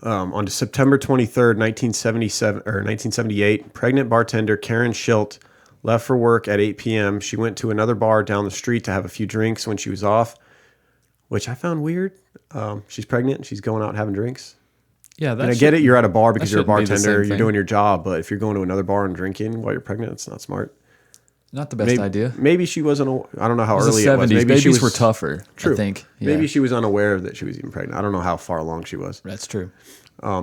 On September 23rd, 1978, pregnant bartender Karen Schilt left for work at 8 p.m. She went to another bar down the street to have a few drinks when she was off, which I found weird. She's pregnant and she's going out having drinks. Yeah, And I get it, you're at a bar because you're a shouldn't be the bartender, same you're thing. doing your job, but if you're going to another bar and drinking while you're pregnant, it's not smart. Not the best idea. Maybe she wasn't, I don't know how It was early the 70s. it was. Maybe Babies she was were tougher, True. I think. Yeah. Maybe she was unaware that she was even pregnant. I don't know how far along she was. That's true.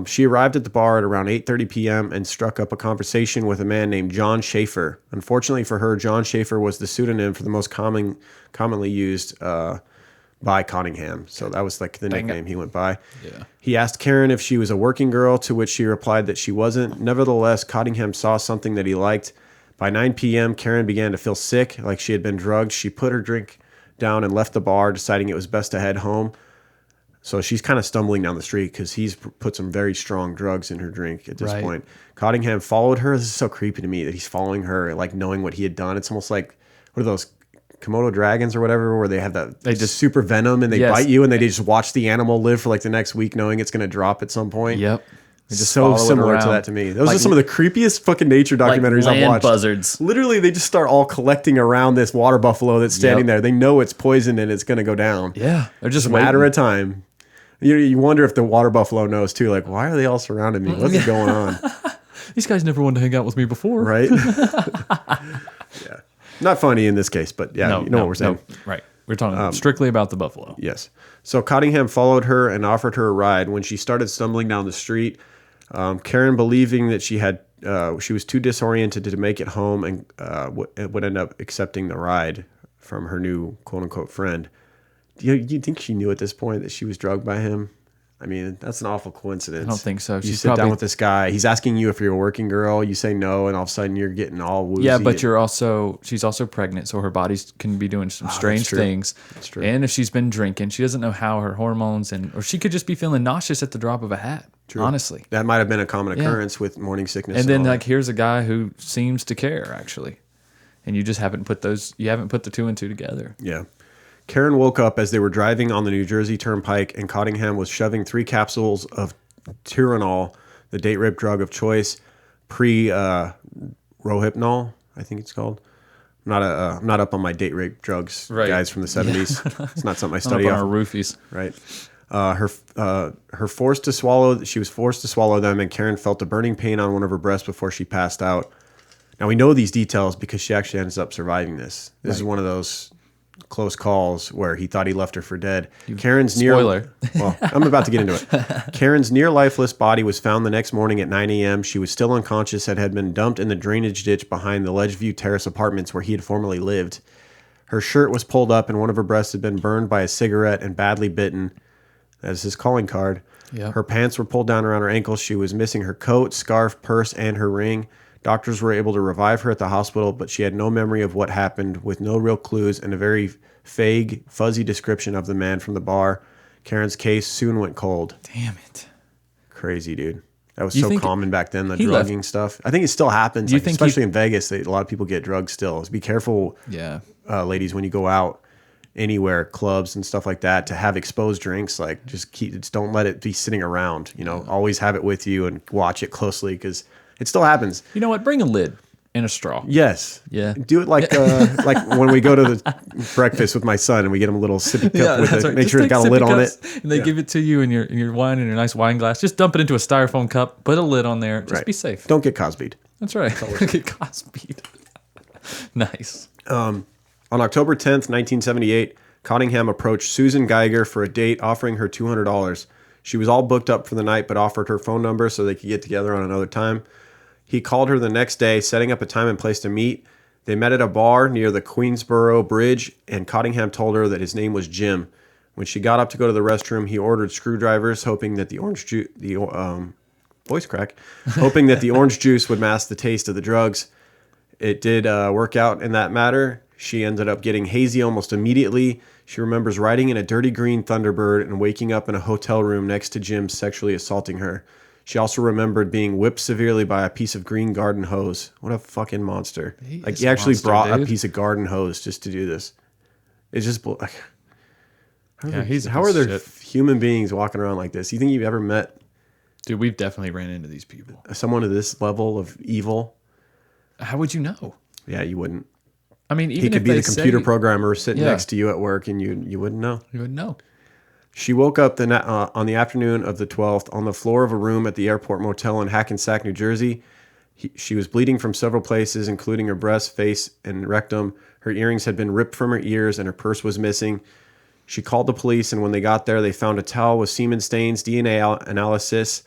She arrived at the bar at around 8:30 p.m. and struck up a conversation with a man named John Schaefer. Unfortunately for her, John Schaefer was the pseudonym for the most commonly used by Cottingham. So that was like the nickname he went by. Yeah. He asked Karen if she was a working girl, to which she replied that she wasn't. Nevertheless, Cottingham saw something that he liked. By 9 p.m., Karen began to feel sick, like she had been drugged. She put her drink down and left the bar, deciding it was best to head home. So she's kind of stumbling down the street because he's put some very strong drugs in her drink at this point. Cottingham followed her. This is so creepy to me that he's following her, like knowing what he had done. It's almost like, what are those Komodo dragons or whatever, where they have they just super venom and they bite you, and they just watch the animal live for like the next week, knowing it's going to drop at some point. Yep. Just so similar to that to me. Those are some of the creepiest fucking nature documentaries I've watched. Buzzards. Literally, they just start all collecting around this water buffalo that's standing there. They know it's poisoned and it's going to go down. Yeah, they're just a matter of time. You wonder if the water buffalo knows too. Like, why are they all surrounding me? What's going on? These guys never wanted to hang out with me before, right? Yeah, not funny in this case, but yeah, you know what we're saying, right? We're talking strictly about the buffalo. Yes. So Cottingham followed her and offered her a ride. When she started stumbling down the street, Karen, believing that she was too disoriented to make it home, and would end up accepting the ride from her new quote unquote friend. Do you think she knew at this point that she was drugged by him? I mean, that's an awful coincidence. I don't think so. You sit down with this guy. He's asking you if you're a working girl. You say no, and all of a sudden you're getting all woozy. Yeah, but she's also pregnant, so her body can be doing some strange things. That's true. And if she's been drinking, she doesn't know how her hormones, or she could just be feeling nauseous at the drop of a hat. True. Honestly, that might have been a common occurrence with morning sickness. And then here's a guy who seems to care actually, and you just haven't put the two and two together. Yeah. Karen woke up as they were driving on the New Jersey Turnpike, and Cottingham was shoving 3 capsules of Tylenol, the date rape drug of choice, Rohypnol, I think it's called. I'm not up on my date rape drugs, guys from the 70s. Yeah. It's not something I study on our roofies. Right. She was forced to swallow them, and Karen felt a burning pain on one of her breasts before she passed out. Now we know these details because she actually ends up surviving this. This is one of those close calls where he thought he left her for dead. Spoiler. Well, I'm about to get into it. Karen's near lifeless body was found the next morning at 9 a.m. She was still unconscious and had been dumped in the drainage ditch behind the Ledgeview Terrace apartments where he had formerly lived. Her shirt was pulled up and one of her breasts had been burned by a cigarette and badly bitten. That's his calling card. Yep. Her pants were pulled down around her ankles. She was missing her coat, scarf, purse, and her ring. Doctors were able to revive her at the hospital, but she had no memory of what happened, with no real clues and a very vague, fuzzy description of the man from the bar. Karen's case soon went cold. Damn it. Crazy, dude. That was so common back then, the drugging stuff. I think it still happens, especially in Vegas. A lot of people get drugged still. So be careful, ladies, when you go out anywhere, clubs and stuff like that, to have exposed drinks. Like, just don't let it be sitting around. Always have it with you and watch it closely because it still happens. You know what? Bring a lid and a straw. Yes. Yeah. Do it like when we go to the breakfast with my son and we get him a little sippy cup with it. Right. Make sure it's got a lid on it. And they give it to you in your wine in your nice wine glass. Just dump it into a styrofoam cup. Put a lid on there. Just be safe. Don't get Cosby'd. That's right. Don't get Cosby'd. Nice. On October 10th, 1978, Cottingham approached Susan Geiger for a date, offering her $200. She was all booked up for the night, but offered her phone number so they could get together on another time. He called her the next day, setting up a time and place to meet. They met at a bar near the Queensboro Bridge, and Cottingham told her that his name was Jim. When she got up to go to the restroom, he ordered screwdrivers, hoping that the orange juice would mask the taste of the drugs. It did work out in that matter. She ended up getting hazy almost immediately. She remembers riding in a dirty green Thunderbird and waking up in a hotel room next to Jim sexually assaulting her. She also remembered being whipped severely by a piece of green garden hose. What a fucking monster. He actually brought a piece of garden hose just to do this. It's just like, how are there human beings walking around like this? You think you've ever met? Dude, we've definitely ran into these people. Someone of this level of evil? How would you know? Yeah, you wouldn't. I mean, even he could be the computer programmer sitting next to you at work, and you wouldn't know. You wouldn't know. She woke up on the afternoon of the 12th on the floor of a room at the airport motel in Hackensack, New Jersey. She was bleeding from several places, including her breast, face, and rectum. Her earrings had been ripped from her ears, and her purse was missing. She called the police, and when they got there, they found a towel with semen stains. DNA analysis,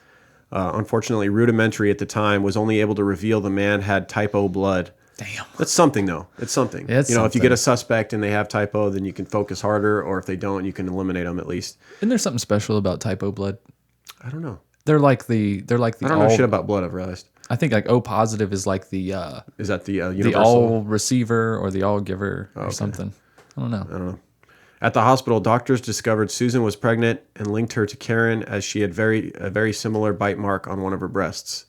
unfortunately rudimentary at the time, was only able to reveal the man had type O blood. Damn. That's something, though. It's something. It's if you get a suspect and they have type O, then you can focus harder, or if they don't, you can eliminate them at least. Isn't there something special about type O blood? I don't know. They're like the. I don't know shit about blood, I've realized. I think like O positive is like the. Is that the universal? The all receiver or the all giver or something? I don't know. At the hospital, doctors discovered Susan was pregnant and linked her to Karen as she had a very similar bite mark on one of her breasts.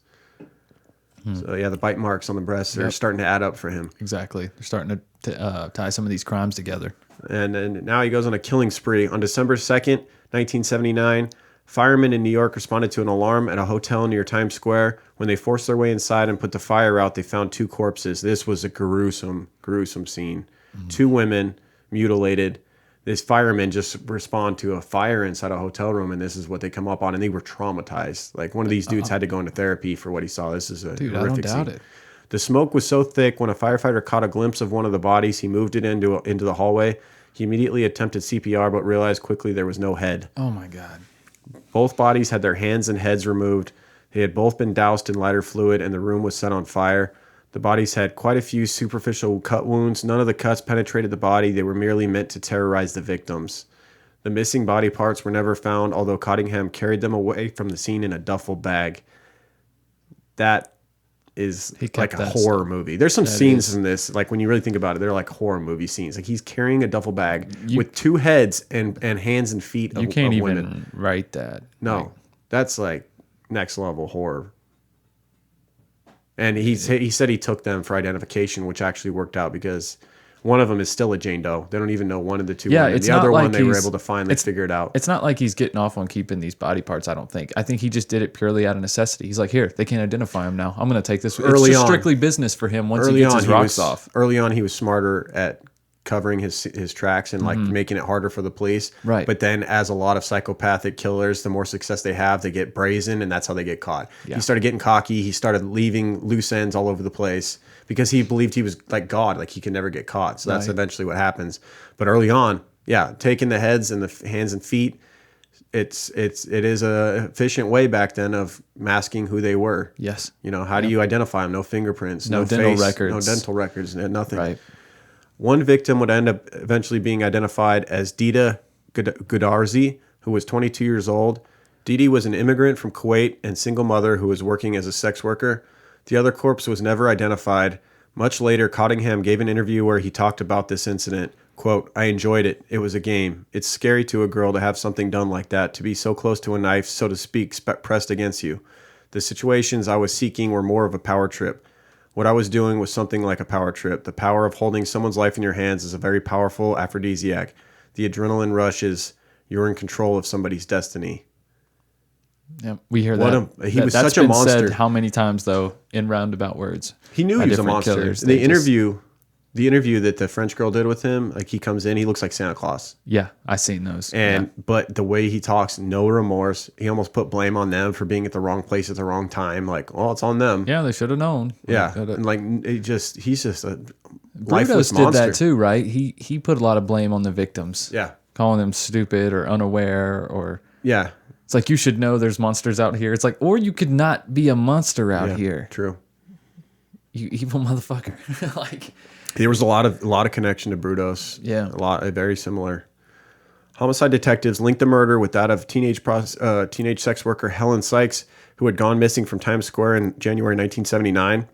So yeah, the bite marks on the breasts are starting to add up for him. Exactly. They're starting to tie some of these crimes together. And now he goes on a killing spree. On December 2nd, 1979, firemen in New York responded to an alarm at a hotel near Times Square. When they forced their way inside and put the fire out, they found 2 corpses. This was a gruesome scene. 2 women mutilated. This firemen just respond to a fire inside a hotel room, and this is what they come up on, and they were traumatized. Like, one of these dudes had to go into therapy for what he saw. This is a horrific I don't doubt scene. it. The smoke was so thick, when a firefighter caught a glimpse of one of the bodies, he moved it into the hallway. He immediately attempted CPR, but realized quickly there was no head. Oh, my God. Both bodies had their hands and heads removed. They had both been doused in lighter fluid, and the room was set on fire. The bodies had quite a few superficial cut wounds. None of the cuts penetrated the body. They were merely meant to terrorize the victims. The missing body parts were never found, although Cottingham carried them away from the scene in a duffel bag. That is like a horror movie. There's some scenes in this, like when you really think about it, they're like horror movie scenes. Like, he's carrying a duffel bag with 2 heads and hands and feet of women. You can't even write that. No, that's like next level horror. And he said he took them for identification, which actually worked out because one of them is still a Jane Doe. They don't even know one of the 2 women. The other one they were able to find. They figured out. It's not like he's getting off on keeping these body parts, I don't think. I think he just did it purely out of necessity. He's like, here, they can't identify him now. I'm going to take this. It's just strictly business for him once he gets his rocks off. Early on, he was smarter at covering his tracks and like making it harder for the police. Right. But then, as a lot of psychopathic killers, the more success they have, they get brazen, and that's how they get caught. Yeah. He started getting cocky. He started leaving loose ends all over the place because he believed he was like God, like he could never get caught. So that's eventually what happens. But early on, taking the heads and the hands and feet, it is a efficient way back then of masking who they were. Yes. You know, how do you identify them? No fingerprints, no dental face, records. no dental records, nothing. Right. One victim would end up eventually being identified as Dita Goodarzi, who was 22 years old. Didi was an immigrant from Kuwait and single mother who was working as a sex worker. The other corpse was never identified. Much later, Cottingham gave an interview where he talked about this incident. Quote, "I enjoyed it. It was a game. It's scary to a girl to have something done like that, to be so close to a knife, so to speak, pressed against you. The situations I was seeking were more of a power trip. What I was doing was something like a power trip. The power of holding someone's life in your hands is a very powerful aphrodisiac. The adrenaline rush is you're in control of somebody's destiny." Yeah, we hear that. He was such a monster. Said how many times though in roundabout words? He knew he was a monster. The interview that the French girl did with him, like he comes in, he looks like Santa Claus. Yeah, I seen those. But the way he talks, no remorse. He almost put blame on them for being at the wrong place at the wrong time. Like, oh, it's on them. Yeah, they should have known. Yeah, and like he's just a lifeless Brutus monster. did that too, right? He put a lot of blame on the victims. Yeah, calling them stupid or unaware or yeah. It's like, you should know there's monsters out here. It's like, or you could not be a monster out here. True. You evil motherfucker. Like, there was a lot of connection to Brutus. Yeah, very similar. Homicide detectives linked the murder with that of teenage sex worker Helen Sykes, who had gone missing from Times Square in January 1979.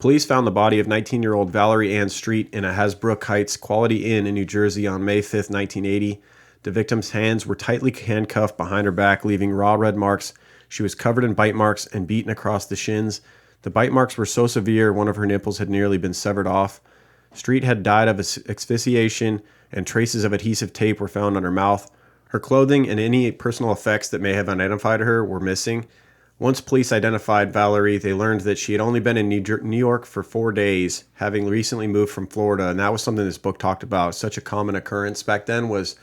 Police found the body of 19-year-old Valerie Ann Street in a Hasbrook Heights Quality Inn in New Jersey on May 5th, 1980. The victim's hands were tightly handcuffed behind her back, leaving raw red marks. She was covered in bite marks and beaten across the shins. The bite marks were so severe, one of her nipples had nearly been severed off. Street had died of asphyxiation, and traces of adhesive tape were found on her mouth. Her clothing and any personal effects that may have identified her were missing. Once police identified Valerie, they learned that she had only been in New York for 4 days, having recently moved from Florida, and that was something this book talked about. Such a common occurrence back then was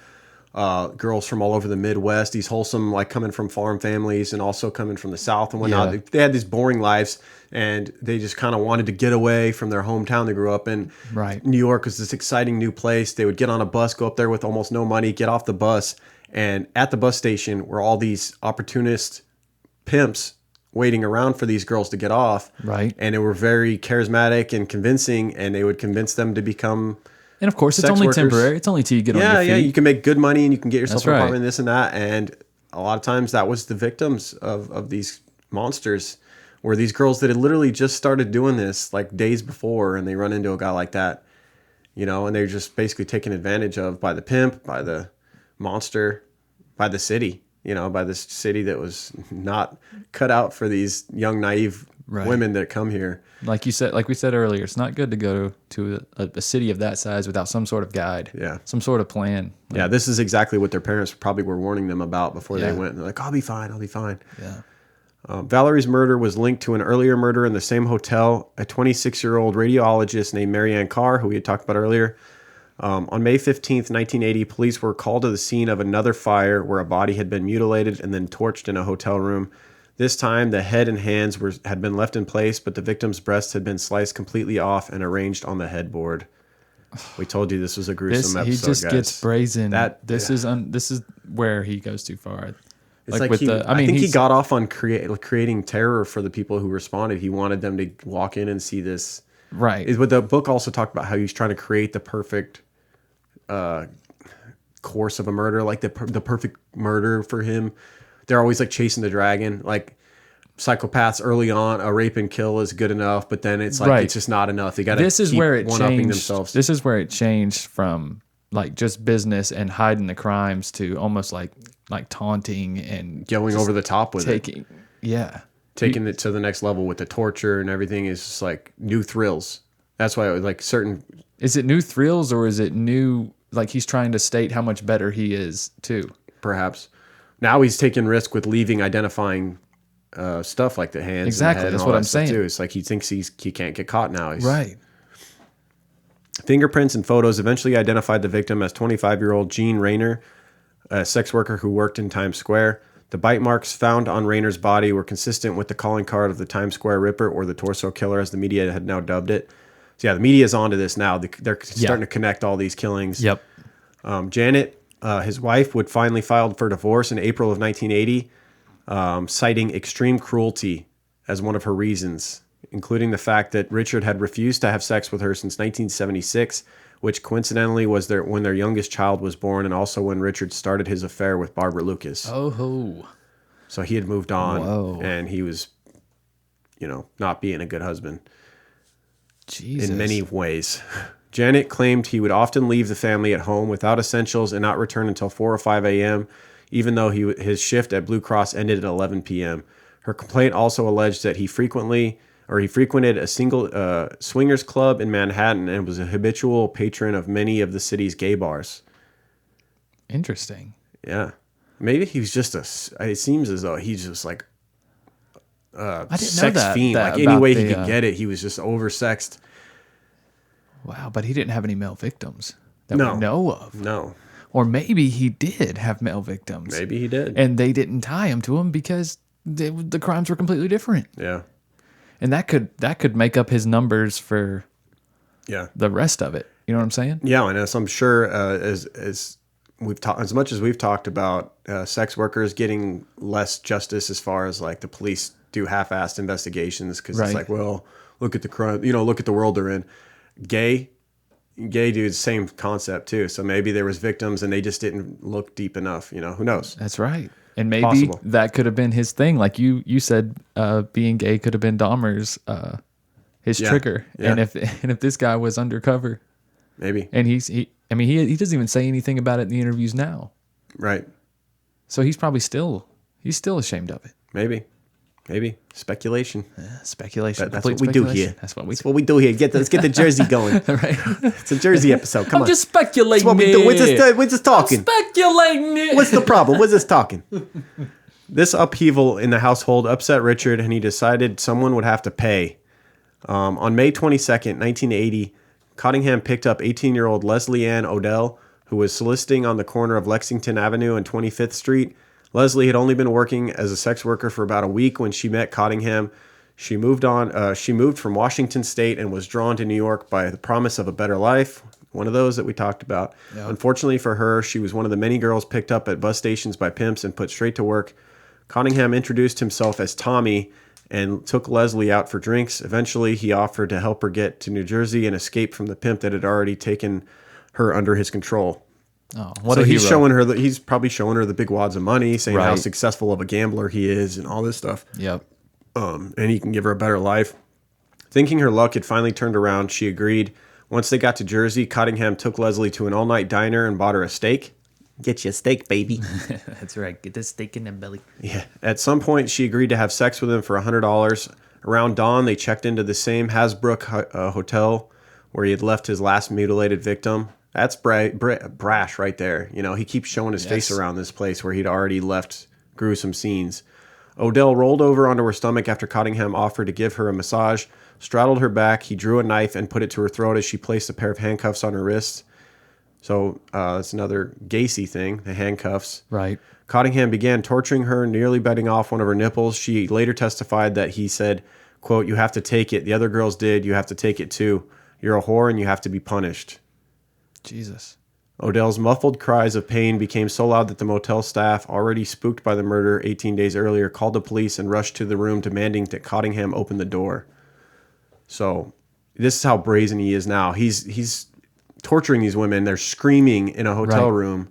girls from all over the Midwest, these wholesome, like coming from farm families and also coming from the South and whatnot. Yeah. They had these boring lives, and they just kind of wanted to get away from their hometown they grew up in. Right. New York was this exciting new place. They would get on a bus, go up there with almost no money, get off the bus, and at the bus station were all these opportunist pimps waiting around for these girls to get off. Right. And they were very charismatic and convincing, and they would convince them to become... And of course, it's only workers. Temporary. It's only till you get on your feet. Yeah, you can make good money and you can get yourself an apartment, this and that. And a lot of times that was the victims of these monsters, were these girls that had literally just started doing this like days before, and they run into a guy like that. you know, and they're just basically taken advantage of by the pimp, by the monster, by the city, you know, by this city that was not cut out for these young, naive women that come here. Like you said, like we said earlier, it's not good to go to a city of that size without some sort of guide, some sort of plan. Yeah, this is exactly what their parents probably were warning them about before they went. They're like, I'll be fine, I'll be fine. Yeah. Valerie's murder was linked to an earlier murder in the same hotel, a 26-year-old radiologist named Marianne Carr, who we had talked about earlier. On May 15th, 1980, police were called to the scene of another fire where a body had been mutilated and then torched in a hotel room. This time, the head and hands had been left in place, but the victim's breasts had been sliced completely off and arranged on the headboard. We told you this was a gruesome episode, He just guys. gets brazen. This is where he goes too far. It's like I think he got off on creating terror for the people who responded. He wanted them to walk in and see this. Right. But the book also talked about how he's trying to create the perfect course of a murder, like the perfect murder for him. They're always like chasing the dragon. Like psychopaths early on, a rape and kill is good enough, but then it's like it's just not enough. They got to keep one-upping themselves. This is where it changed from like just business and hiding the crimes to almost like taunting and going over the top with it. Taking it to the next level with the torture and everything is just like new thrills. That's why it was like certain. Is it new thrills or is it new? Like he's trying to state how much better he is too. Perhaps. Now he's taking risk with leaving identifying stuff like the hands. Exactly. And the head That's and all what that I'm stuff saying. too. It's like he thinks he can't get caught now. Right. Fingerprints and photos eventually identified the victim as 25-year-old Jean Rayner, a sex worker who worked in Times Square. The bite marks found on Rayner's body were consistent with the calling card of the Times Square Ripper, or the Torso Killer, as the media had now dubbed it. So yeah, the media is onto this now. They're starting to connect all these killings. Yep. Janet, his wife, would finally file for divorce in April of 1980, citing extreme cruelty as one of her reasons, including the fact that Richard had refused to have sex with her since 1976, which coincidentally was when their youngest child was born, and also when Richard started his affair with Barbara Lucas. Oh. So he had moved on, and he was, not being a good husband. Jesus. In many ways. Janet claimed he would often leave the family at home without essentials and not return until 4 or 5 a.m., even though his shift at Blue Cross ended at 11 p.m. Her complaint also alleged that he frequented a single swingers club in Manhattan and was a habitual patron of many of the city's gay bars. Interesting. Yeah. Maybe he was just it seems as though he's just like sex fiend. Like any way he could get it, he was just oversexed. Wow, but he didn't have any male victims that we know of. No. Or maybe he did have male victims. Maybe he did. And they didn't tie him to him because the crimes were completely different. Yeah. And that could make up his numbers for the rest of it. You know what I'm saying? Yeah, and as I'm sure as much as we've talked about sex workers getting less justice as far as like the police do half-assed investigations because it's like, well, look at the crime, look at the world they're in. Gay dudes, same concept too. So maybe there was victims and they just didn't look deep enough. Who knows? That's right. And maybe that could have been his thing. Like you said, being gay could have been Dahmer's his trigger. Yeah. And if this guy was undercover, maybe. And he doesn't even say anything about it in the interviews now. Right. So he's probably still ashamed of it. Maybe. Speculation. Speculation. That's what we do here. That's what we do here. Let's get the Jersey going. Right. It's a Jersey episode. Come on. I'm just speculating. That's what we do. We're just talking. I'm speculating. What's the problem? We're just talking. This upheaval in the household upset Richard, and he decided someone would have to pay. On May 22nd, 1980, Cottingham picked up 18-year-old Leslie Ann Odell, who was soliciting on the corner of Lexington Avenue and 25th Street. Leslie had only been working as a sex worker for about a week when she met Cottingham. She moved from Washington State and was drawn to New York by the promise of a better life, one of those that we talked about. Yep. Unfortunately for her, she was one of the many girls picked up at bus stations by pimps and put straight to work. Cottingham introduced himself as Tommy and took Leslie out for drinks. Eventually, he offered to help her get to New Jersey and escape from the pimp that had already taken her under his control. Oh, what a hero. He's probably showing her the big wads of money, saying how successful of a gambler he is and all this stuff. Yep. And he can give her a better life. Thinking her luck had finally turned around, she agreed Once they got to Jersey, Cottingham took Leslie to an all-night diner and bought her a steak. Get you a steak, baby. That's right. Get the steak in the belly. Yeah. At some point, she agreed to have sex with him for $100. Around dawn, they checked into the same Hasbrook hotel where he had left his last mutilated victim. That's brash right there. You know, he keeps showing his face around this place where he'd already left gruesome scenes. Odell rolled over onto her stomach after Cottingham offered to give her a massage, straddled her back. He drew a knife and put it to her throat as she placed a pair of handcuffs on her wrists. So that's another Gacy thing, the handcuffs. Right. Cottingham began torturing her, nearly biting off one of her nipples. She later testified that he said, quote, "You have to take it. The other girls did. You have to take it too. You're a whore and you have to be punished." Jesus. Odell's muffled cries of pain became so loud that the motel staff, already spooked by the murder 18 days earlier, called the police and rushed to the room demanding that Cottingham open the door. So this is how brazen he is now. He's torturing these women. They're screaming in a hotel room,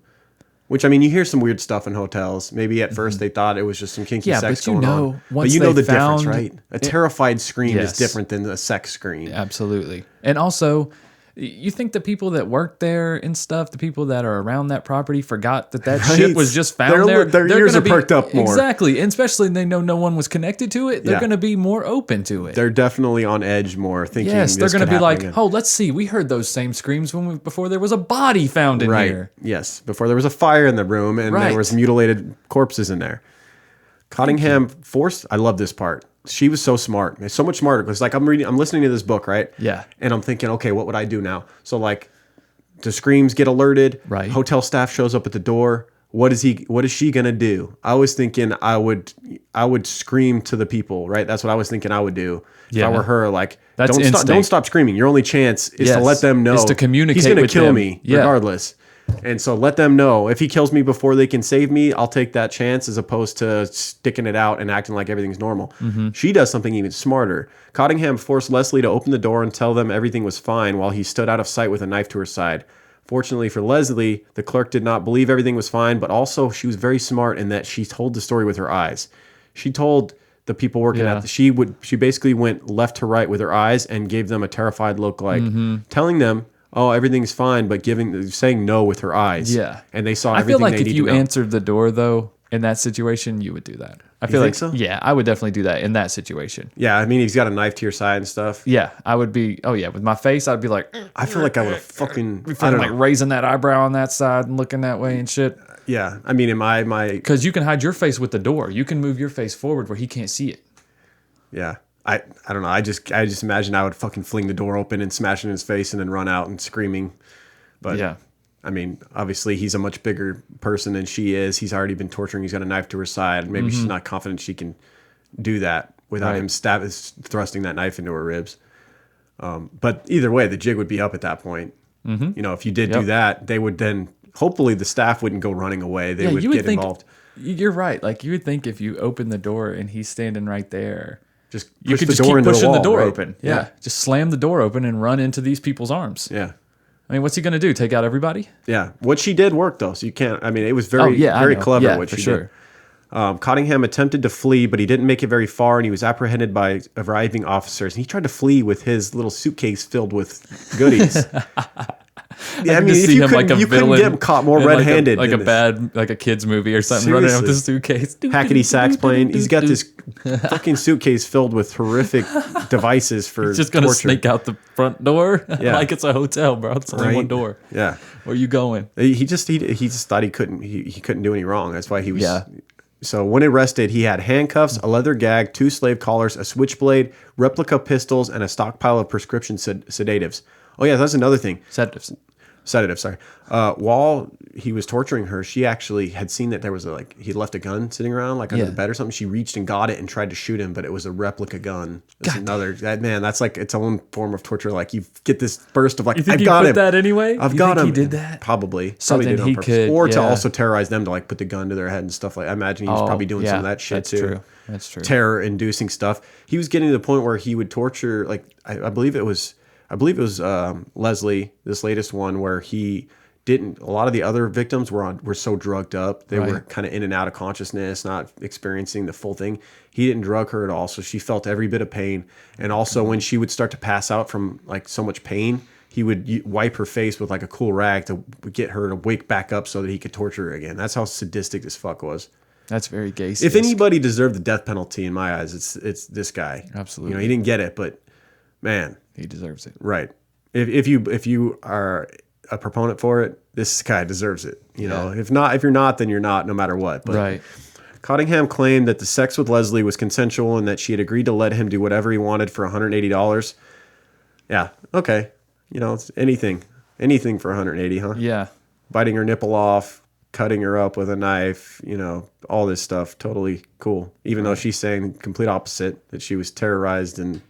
which, I mean, you hear some weird stuff in hotels. Maybe at first they thought it was just some kinky sex going on. But you know the difference, right? A terrified scream is different than a sex scream. Absolutely. And also, you think the people that work there and stuff, the people that are around that property, forgot that shit was just found there? Their ears are perked up more. Exactly. And especially they know no one was connected to it. They're going to be more open to it. They're definitely on edge more, thinking yes, they're going to be like, again. Oh, let's see. We heard those same screams before there was a body found in here. Yes, before there was a fire in the room and there was mutilated corpses in there. Cottingham forced, I love this part. She was so smart, so much smarter. Because like I'm listening to this book, right? Yeah. And I'm thinking, okay, what would I do now? So like, the screams get alerted. Right. Hotel staff shows up at the door. What is she gonna do? I was thinking I would scream to the people, right? That's what I was thinking I would do if I were her. Like, don't stop screaming. Your only chance is to let them know. Is to communicate. He's gonna with kill them. me regardless. And so let them know. If he kills me before they can save me, I'll take that chance as opposed to sticking it out and acting like everything's normal. Mm-hmm. She does something even smarter. Cottingham forced Leslie to open the door and tell them everything was fine while he stood out of sight with a knife to her side. Fortunately for Leslie, the clerk did not believe everything was fine, but also she was very smart in that she told the story with her eyes. She told the people working at she basically went left to right with her eyes and gave them a terrified look, like telling them, oh, everything's fine, but saying no with her eyes. Yeah. And they saw I everything feel like they if need you to know. Answered the door, though, in that situation, you would do that. I feel like so? Yeah, I would definitely do that in that situation. Yeah, I mean, he's got a knife to your side and stuff. Yeah, I would be, with my face, I'd be like... I feel like I would have fucking... I don't know. Raising that eyebrow on that side and looking that way and shit. Yeah, I mean, in my... Because you can hide your face with the door. You can move your face forward where he can't see it. Yeah. I don't know. I just imagine I would fucking fling the door open and smash it in his face and then run out and screaming. But yeah, I mean, obviously he's a much bigger person than she is. He's already been torturing. He's got a knife to her side. Maybe she's not confident she can do that without him thrusting that knife into her ribs. But either way, the jig would be up at that point. Mm-hmm. You know, if you did do that, they would then, hopefully the staff wouldn't go running away. They would get involved. You're right. Like, you would think if you open the door and he's standing right there, you could just keep pushing the door open. Yeah. Just slam the door open and run into these people's arms. Yeah. I mean, what's he going to do? Take out everybody? Yeah. What she did worked, though. So you can't, I mean, it was very clever what she did. Cottingham attempted to flee, but he didn't make it very far, and he was apprehended by arriving officers. And he tried to flee with his little suitcase filled with goodies. Yeah, I mean, if you couldn't get caught more red-handed. Like a kid's movie or something, running out with this suitcase. Hackety sax playing. He's got this fucking suitcase filled with horrific devices for He's just going to sneak out the front door like it's a hotel, bro. It's only one door. Yeah. Where are you going? He just thought he couldn't do any wrong. That's why he was... Yeah. So when arrested, he had handcuffs, a leather gag, 2 slave collars, a switchblade, replica pistols, and a stockpile of prescription sedatives. Oh yeah, that's another thing. Sedatives, sorry. While he was torturing her, she actually had seen that there was he left a gun sitting around under the bed or something. She reached and got it and tried to shoot him, but it was a replica gun. That's like its own form of torture. Like, you get this burst of you think I've got him. That anyway? I've got him. He did that? Probably. So probably then did it on he purpose. could, or to also terrorize them, to put the gun to their head and stuff like. I imagine he was probably doing some of that shit too. That's true. Terror-inducing stuff. He was getting to the point where he would torture. I believe it was Leslie, this latest one, where he didn't. A lot of the other victims were so drugged up, they were kind of in and out of consciousness, not experiencing the full thing. He didn't drug her at all, so she felt every bit of pain. And also, when she would start to pass out from so much pain, he would wipe her face with like a cool rag to get her to wake back up so that he could torture her again. That's how sadistic this fuck was. That's very gay. If anybody deserved the death penalty in my eyes, it's this guy. Absolutely. You know, he didn't get it, but man, he deserves it. right. If you are a proponent for it, this guy deserves it. You know, if you're not, then you're not, no matter what. But right. Cottingham claimed that the sex with Leslie was consensual and that she had agreed to let him do whatever he wanted for $180. Yeah, okay. You know, it's anything for 180, huh? Yeah. Biting her nipple off, cutting her up with a knife, you know, all this stuff. Totally cool. Even though she's saying complete opposite, that she was terrorized and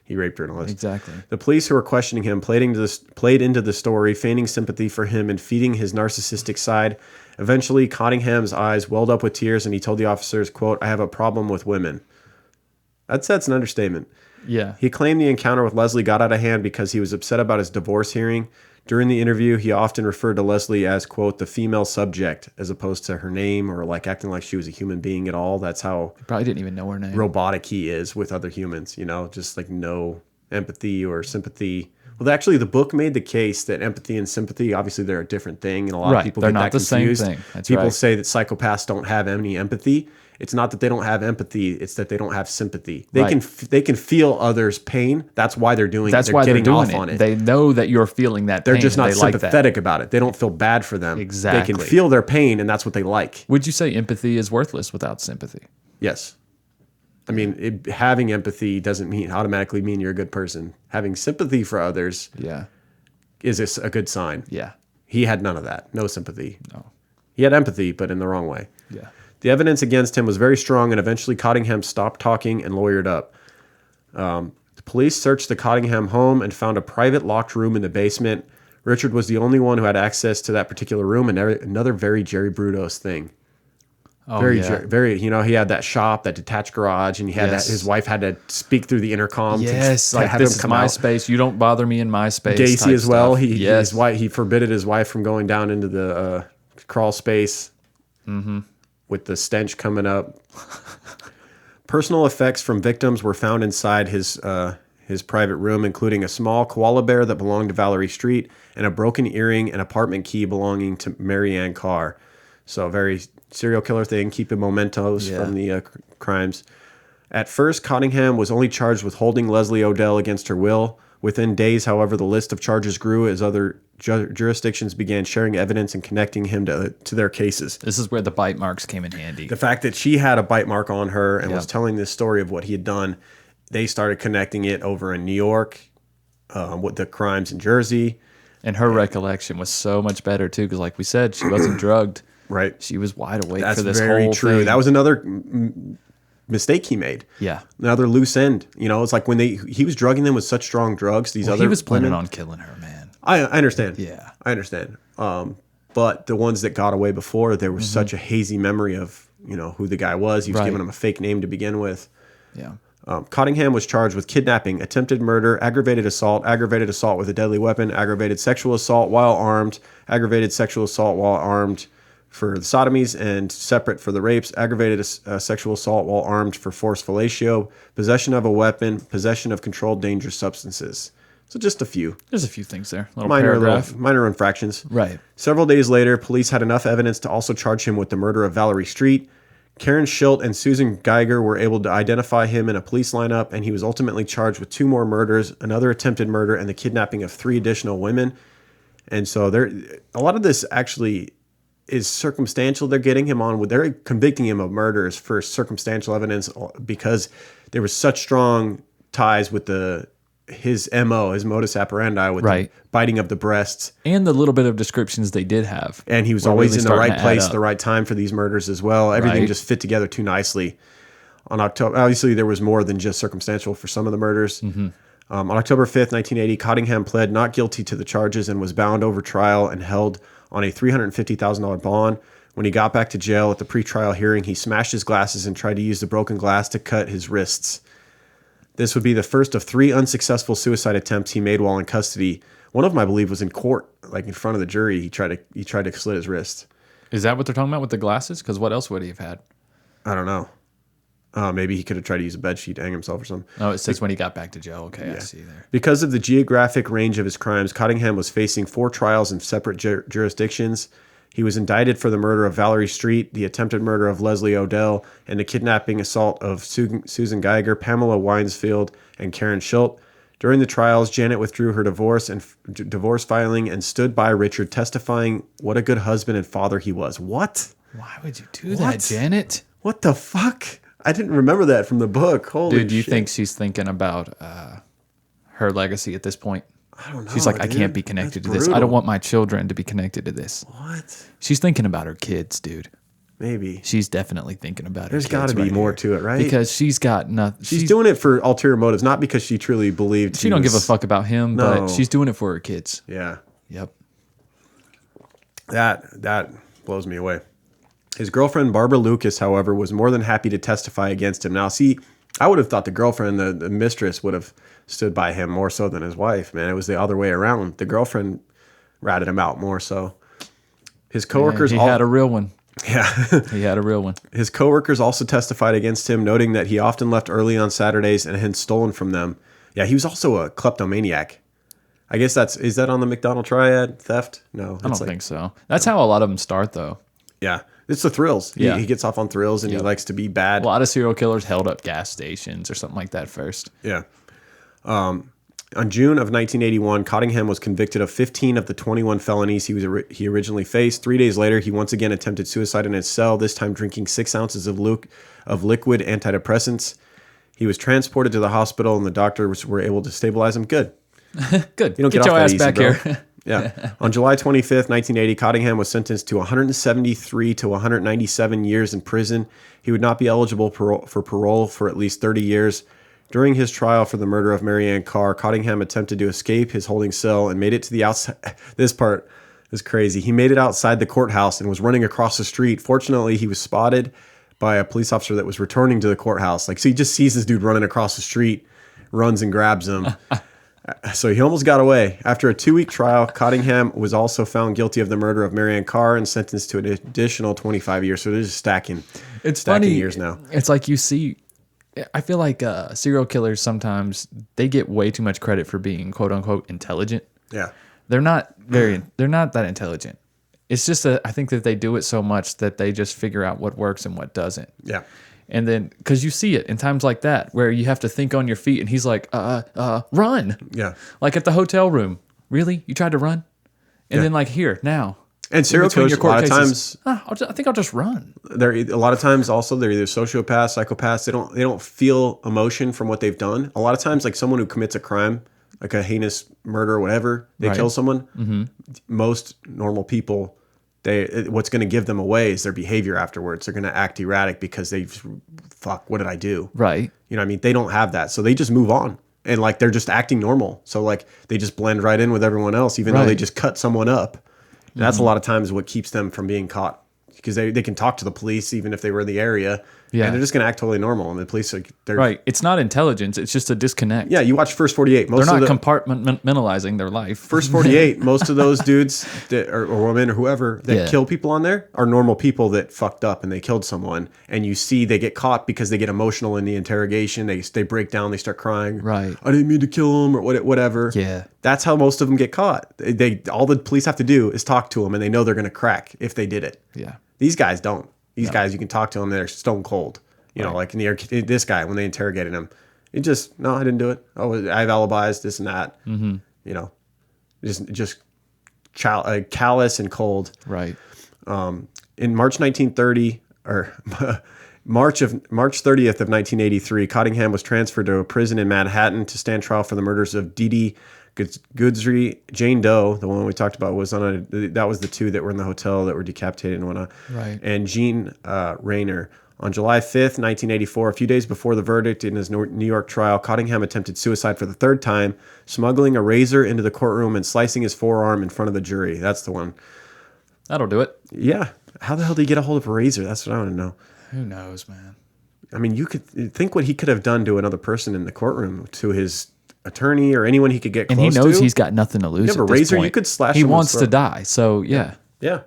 he raped her and all this. Exactly. The police who were questioning him played into the story, feigning sympathy for him and feeding his narcissistic side. Eventually, Cottingham's eyes welled up with tears and he told the officers, quote, "I have a problem with women." That's an understatement. Yeah. He claimed the encounter with Leslie got out of hand because he was upset about his divorce hearing. During the interview, he often referred to Leslie as, quote, "the female subject," as opposed to her name or like acting like she was a human being at all. That's how Probably didn't even know her name. robotic he is with other humans, you know, just like no empathy or sympathy. Well, actually, the book made the case that empathy and sympathy, obviously, they're a different thing, and a lot of people They're get not that the same confused. thing. That's People right. say that psychopaths don't have any empathy. It's not that they don't have empathy; it's that they don't have sympathy. They can feel others' pain. That's why they're doing That's it. why they're getting doing off it. on it. They know that you're feeling that They're pain. just not and they like that. sympathetic about it. They don't feel bad for them. Exactly. They can feel their pain, and that's what they like. Would you say empathy is worthless without sympathy? Yes. I mean, having empathy doesn't automatically mean you're a good person. Having sympathy for others Yeah. is a good sign. Yeah. He had none of that. No sympathy. No. He had empathy, but in the wrong way. Yeah. The evidence against him was very strong, and eventually Cottingham stopped talking and lawyered up. The police searched the Cottingham home and found a private locked room in the basement. Richard was the only one who had access to that particular room, and another very Jerry Brudos thing. Oh, Very, you know, he had that shop, that detached garage, and he had that. His wife had to speak through the intercom. Yes, to like have this him is come my out. space. You don't bother me in my space. Gacy type as well. stuff. His wife, he forbidden his wife from going down into the crawl space with the stench coming up. Personal effects from victims were found inside his private room, including a small koala bear that belonged to Valerie Street and a broken earring and apartment key belonging to Mary Ann Carr. So a very serial killer thing, keeping mementos from the crimes. At first, Cottingham was only charged with holding Leslie Odell against her will. Within days, however, the list of charges grew as other jurisdictions began sharing evidence and connecting him to their cases. This is where the bite marks came in handy. The fact that she had a bite mark on her and was telling this story of what he had done, they started connecting it over in New York with the crimes in Jersey. And her recollection was so much better, too, because like we said, she wasn't drugged. Right. She was wide awake That's for this very whole true. thing. That was another mistake he made. Yeah. Another loose end. You know, it's like when he was drugging them with such strong drugs. These other He was planning women, on killing her, man. I understand. Yeah. I understand. But the ones that got away before, there was such a hazy memory of, you know, who the guy was. He was giving them a fake name to begin with. Yeah. Cottingham was charged with kidnapping, attempted murder, aggravated assault with a deadly weapon, aggravated sexual assault while armed, aggravated sexual assault while armed for the sodomies, and separate for the rapes, aggravated sexual assault while armed for forced fellatio, possession of a weapon, possession of controlled dangerous substances. So just a few. There's a few things there. Little Minor paragraph. minor infractions. Right. Several days later, police had enough evidence to also charge him with the murder of Valerie Street. Karen Schilt and Susan Geiger were able to identify him in a police lineup, and he was ultimately charged with 2 more murders, another attempted murder, and the kidnapping of 3 additional women. And so a lot of this actually is circumstantial. They're getting him on they're convicting him of murders for circumstantial evidence because there was such strong ties with his MO, his modus operandi with the biting of the breasts. And the little bit of descriptions they did have. And he was always in the right place, the right time for these murders as well. Everything just fit together too nicely. Obviously, there was more than just circumstantial for some of the murders. On October 5th, 1980, Cottingham pled not guilty to the charges and was bound over trial and held on a $350,000 bond. When he got back to jail at the pretrial hearing, he smashed his glasses and tried to use the broken glass to cut his wrists. This would be the first of 3 unsuccessful suicide attempts he made while in custody. One of them, I believe, was in court, like in front of the jury. He tried to slit his wrist. Is that what they're talking about with the glasses? Because what else would he have had? I don't know. Maybe he could have tried to use a bed sheet to hang himself or something. Oh, it says when he got back to jail. Okay, I see there. Because of the geographic range of his crimes, Cottingham was facing 4 trials in separate jurisdictions. He was indicted for the murder of Valerie Street, the attempted murder of Leslie Odell, and the kidnapping assault of Susan Geiger, Pamela Winesfield, and Karen Schultz. During the trials, Janet withdrew her divorce filing and stood by Richard, testifying what a good husband and father he was. What? Why would you do that, Janet? What the fuck? I didn't remember that from the book. Holy Dude, do you shit. think she's thinking about her legacy at this point? I don't know. She's like, I dude. can't be connected That's to this. I brutal. don't want my children to be connected to this. What? She's thinking about her kids, dude. Maybe. She's definitely thinking about her There's kids. got to be right more here. to it, right? Because she's got nothing. She's doing it for ulterior motives, not because she truly believed She don't give a fuck about him, No. but she's doing it for her kids. Yeah. Yep. That blows me away. His girlfriend, Barbara Lucas, however, was more than happy to testify against him. Now, see, I would have thought the girlfriend, the mistress, would have stood by him more so than his wife, man. It was the other way around. The girlfriend ratted him out more so. His coworkers He had a real one. Yeah. He had a real one. His coworkers also testified against him, noting that he often left early on Saturdays and had stolen from them. Yeah, he was also a kleptomaniac. I guess is that on the McDonald triad? Theft? No. I don't think so. That's how a lot of them start, though. Yeah. It's the thrills. Yeah. He gets off on thrills and he likes to be bad. A lot of serial killers held up gas stations or something like that first. Yeah. On June of 1981, Cottingham was convicted of 15 of the 21 felonies he originally faced. 3 days later, he once again attempted suicide in his cell, this time drinking 6 ounces of liquid antidepressants. He was transported to the hospital, and the doctors were able to stabilize him. Good. Good. You don't Get get your off that ass easy, back bro. here. Yeah. On July 25th, 1980, Cottingham was sentenced to 173 to 197 years in prison. He would not be eligible for parole for at least 30 years. During his trial for the murder of Mary Ann Carr, Cottingham attempted to escape his holding cell and made it to the outside. This part is crazy. He made it outside the courthouse and was running across the street. Fortunately, he was spotted by a police officer that was returning to the courthouse. So he just sees this dude running across the street, runs and grabs him. So he almost got away. After a 2-week trial, Cottingham was also found guilty of the murder of Mary Ann Carr and sentenced to an additional 25 years. So they're just stacking Funny years now. It's like you see, I feel like serial killers sometimes they get way too much credit for being quote unquote intelligent. Yeah. They're not that intelligent. It's just that I think that they do it so much that they just figure out what works and what doesn't. Yeah. And then, because you see it in times like that, where you have to think on your feet, and he's like, run. Yeah. Like at the hotel room. Really? You tried to run? And then like here, now. And serial between killers, your a court lot of cases, times, I think I'll just run. they're a lot of times also they're either sociopaths, psychopaths. They don't feel emotion from what they've done. A lot of times, like someone who commits a crime, like a heinous murder or whatever, they Right. kill someone. Most normal people, what's going to give them away is their behavior afterwards. They're going to act erratic because fuck, what did I do? Right. You know what I mean? They don't have that. So they just move on. And like they're just acting normal. So like they just blend right in with everyone else, even though they Right. just cut someone up. And that's a lot of times what keeps them from being caught. Because they can talk to the police even if they were in the area. Yeah. And they're just going to act totally normal. And the police, they're Right. It's not intelligence. It's just a disconnect. Yeah, you watch First 48. They're not compartmentalizing their life. First 48, most of those dudes or women or whoever that kill people on there are normal people that fucked up and they killed someone. And you see they get caught because they get emotional in the interrogation. They break down. They start crying. Right. I didn't mean to kill him or whatever. Yeah. That's how most of them get caught. All the police have to do is talk to them and they know they're going to crack if they did it. Yeah. These guys don't. These guys, you can talk to them. They're stone cold. You know, like this guy, when they interrogated him, no, I didn't do it. Oh, I have alibis, this and that. Mm-hmm. You know, just callous and cold. Right. In March 1930, or March 30th of 1983, Cottingham was transferred to a prison in Manhattan to stand trial for the murders of Dee Dee Goodsree. Jane Doe, the one we talked about, that was the two that were in the hotel that were decapitated and whatnot. Right. And Jean Rayner. On July 5th, 1984, a few days before the verdict in his New York trial, Cottingham attempted suicide for the third time, smuggling a razor into the courtroom and slicing his forearm in front of the jury. That's the one. That'll do it. Yeah. How the hell did he get a hold of a razor? That's what I want to know. Who knows, man? I mean, you could think what he could have done to another person in the courtroom, to his attorney or anyone he could get close And to. he knows he's got nothing to lose. You have a at this razor, point. you could slash He someone's wants to throat. die, so yeah. Yeah.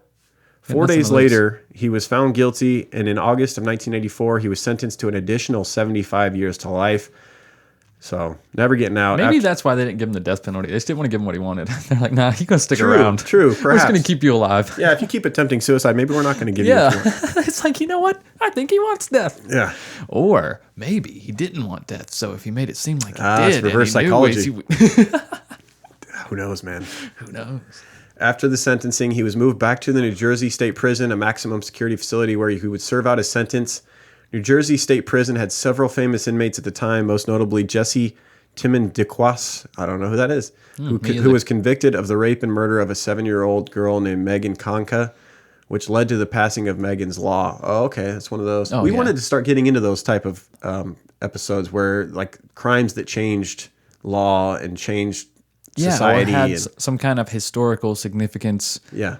4 nothing days to lose. later, he was found guilty, and in August of 1984, he was sentenced to an additional 75 years to life. So, never getting out. Maybe that's why they didn't give him the death penalty. They just didn't want to give him what he wanted. They're like, nah, he's going to stick around. True, We're just perhaps. going to keep you alive. Yeah, if you keep attempting suicide, maybe we're not going to give you Yeah. what you want. It's like, you know what? I think he wants death. Yeah. Or maybe he didn't want death. So if he made it seem like he It's did, reverse and he knew ways psychology. Who knows, man? who knows? After the sentencing, he was moved back to the New Jersey State Prison, a maximum security facility where he would serve out his sentence. New Jersey State Prison had several famous inmates at the time, most notably Jesse Timon DeQuas, I don't know who that is, who was convicted of the rape and murder of a 7-year-old girl named Megan Conca, which led to the passing of Megan's Law. Oh, okay, that's one of those. We wanted to start getting into those type of episodes where, like, crimes that changed law and changed society. Or had some kind of historical significance. Yeah.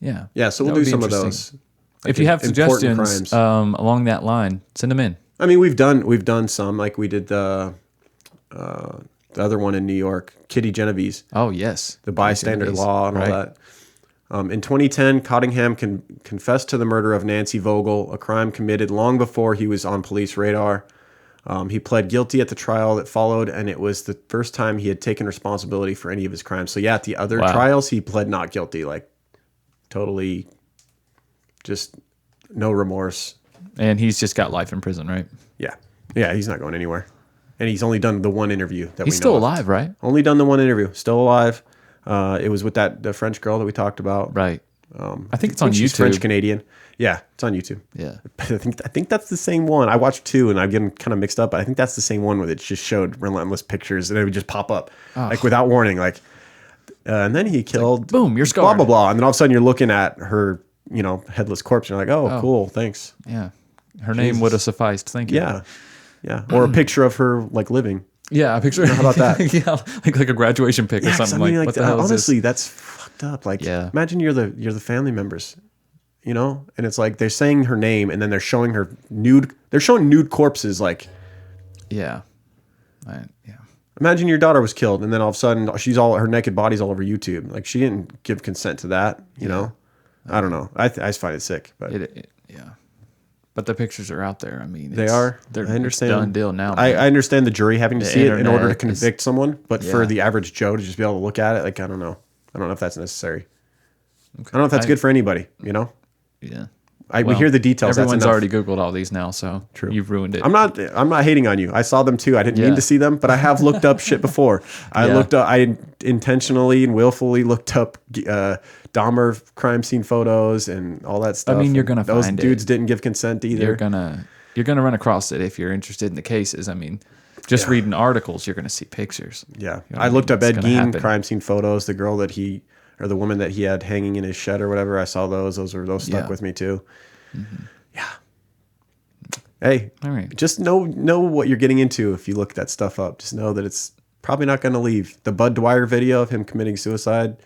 Yeah. So we'll That would do be some of interesting. those. Like If you have important suggestions crimes. along that line, send them in. I mean, we've done some, like we did the other one in New York, Kitty Genovese, Oh, yes. the bystander Genovese. law and all Right. that. In 2010, Cottingham confessed to the murder of Nancy Vogel, a crime committed long before he was on police radar. He pled guilty at the trial that followed, and it was the first time he had taken responsibility for any of his crimes. So yeah, at the other trials, he pled not guilty, like totally just no remorse. And he's just got life in prison, right? Yeah, he's not going anywhere. And he's only done the one interview that He's we know still of. alive, right? Only done the one interview. Still alive. It was with the French girl that we talked about. Right. I think it's on She's YouTube. French Canadian. Yeah, it's on YouTube. Yeah. I think that's the same one. I watched two and I'm getting kind of mixed up, but I think that's the same one where it just showed relentless pictures and it would just pop up like without warning. Like, and then he killed. boom, you're blah scarred. blah blah, and then all of a sudden you're looking at her, headless corpse, and you're like, oh, cool, thanks. Yeah. Her name would have sufficed. Thank you. Yeah. Or a picture of her like living. Yeah, a picture. How about that? Yeah, like a graduation pic or 'Cause something. What the hell honestly, is that's fucked up. Like, Yeah. imagine you're the family members, and it's like they're saying her name and then they're showing her nude. They're showing nude corpses. Like, this? Yeah. imagine your daughter was killed and then all of a sudden her naked body's all over YouTube. Like, she didn't give consent to that. I don't know. I just find it sick. But Yeah. But the pictures are out there. I mean, they are. They're I understand. Done deal now. I man. understand the jury having to see it in order to internet convict someone, but for Yeah. the average Joe to just be able to look at it, like, I don't know. I don't know if that's necessary. I don't know if that's good for anybody. Yeah. We hear the details. Everyone's that's enough. already Googled all these now, so you've ruined it. I'm not hating on you. I saw them too. I didn't mean Yeah. to see them, but I have looked up shit before. I intentionally and willfully looked up Dahmer crime scene photos and all that stuff. mean, you're And gonna those find dudes it. didn't give consent either. You're gonna run across it if you're interested in the cases. I mean, just reading articles, you're gonna see pictures. Yeah. You know what I looked up It's Ed gonna Gein happen. crime scene photos, the girl that the woman that he had hanging in his shed or whatever. I saw those. Those stuck Yeah. with me too. Yeah. Hey, All right. just know what you're getting into if you look that stuff up. Just know that it's probably not going to leave. The Bud Dwyer video of him committing suicide,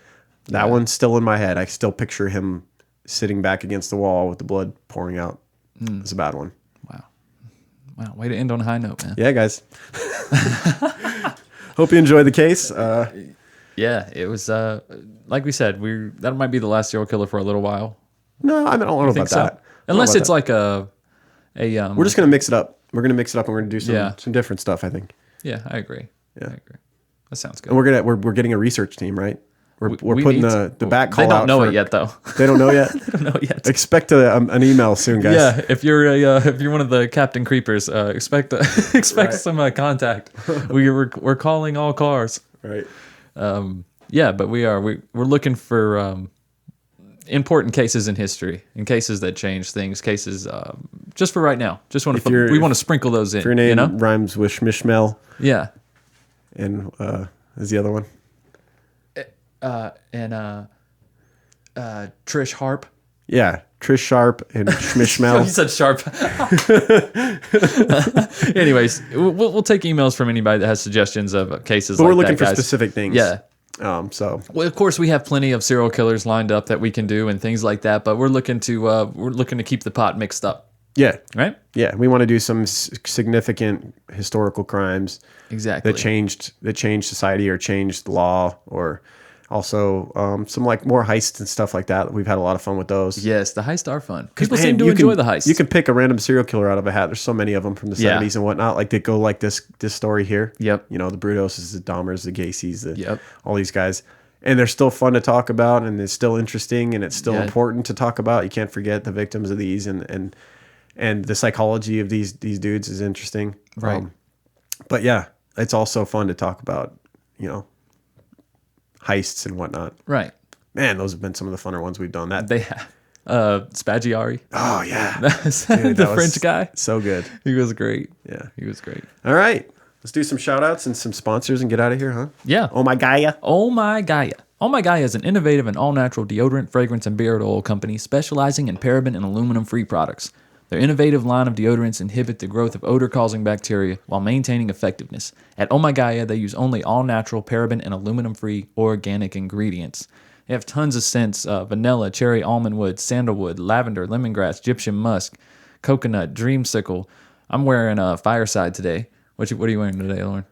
that one's still in my head. I still picture him sitting back against the wall with the blood pouring out. It's a bad one. Wow. Way to end on a high note, man. Yeah, guys. Hope you enjoyed the case. Yeah, it was like we said, that might be the last serial killer for a little while. No, I don't know about that. Unless it's like a We're just going to mix it up. We're going to mix it up and we're going to do some different stuff, I think. Yeah, I agree. Yeah. I agree. That sounds good. And we're getting a research team, right? We're putting need the back call out. They don't know it yet, though. They don't know yet? They don't know yet. Expect an email soon, guys. Yeah, if you're one of the Captain Creepers, expect some contact. We're calling all cars. Right. Yeah, but we're looking for important cases in history and cases that change things. Cases just for right now. Just want we want to sprinkle those in. If your name rhymes with Schmishmel. Yeah. And is the other one? And Trish Harp. Yeah, Trish Sharp and Schmishmel. You said Sharp. Anyways, we'll take emails from anybody that has suggestions of cases. But like we're looking that, for guys. specific things. Yeah. So Well, of course, we have plenty of serial killers lined up that we can do and things like that. But we're looking to keep the pot mixed up. yeah, Right. yeah, we want to do some significant historical crimes Exactly. that changed society or changed law or Also, some like more heists and stuff like that. We've had a lot of fun with those. Yes, the heists are fun. People Man, seem to you enjoy can- the heists. You can pick a random serial killer out of a hat. There's so many of them from the Yeah. 70s and whatnot. Like they go like this story here. Yep. You know, the Brutoses, the Dahmers, the Gacy's, Yep. all these guys. And they're still fun to talk about, and it's still interesting, and it's still Yeah. important to talk about. You can't forget the victims of these, and the psychology of these dudes is interesting. Right. But yeah, it's also fun to talk about, you know, heists and whatnot. Right. Man, those have been some of the funner ones we've done. That They have Spaggiari. oh yeah, That's Dude, the that was French guy. so good. He was great. Yeah. He was great. All right, let's do some shout outs and some sponsors and get out of here, huh? Yeah. Oh my Gaia. Oh My Gaia. Oh My Gaia is an innovative and all-natural deodorant, fragrance, and beard oil company specializing in paraben and aluminum-free products. Their innovative line of deodorants inhibit the growth of odor-causing bacteria while maintaining effectiveness. At Oh My Gaia, they use only all-natural, paraben, and aluminum-free organic ingredients. They have tons of scents: vanilla, cherry almond wood, sandalwood, lavender, lemongrass, Egyptian musk, coconut, dreamsicle. I'm wearing a fireside today. What are you wearing today, Lauren?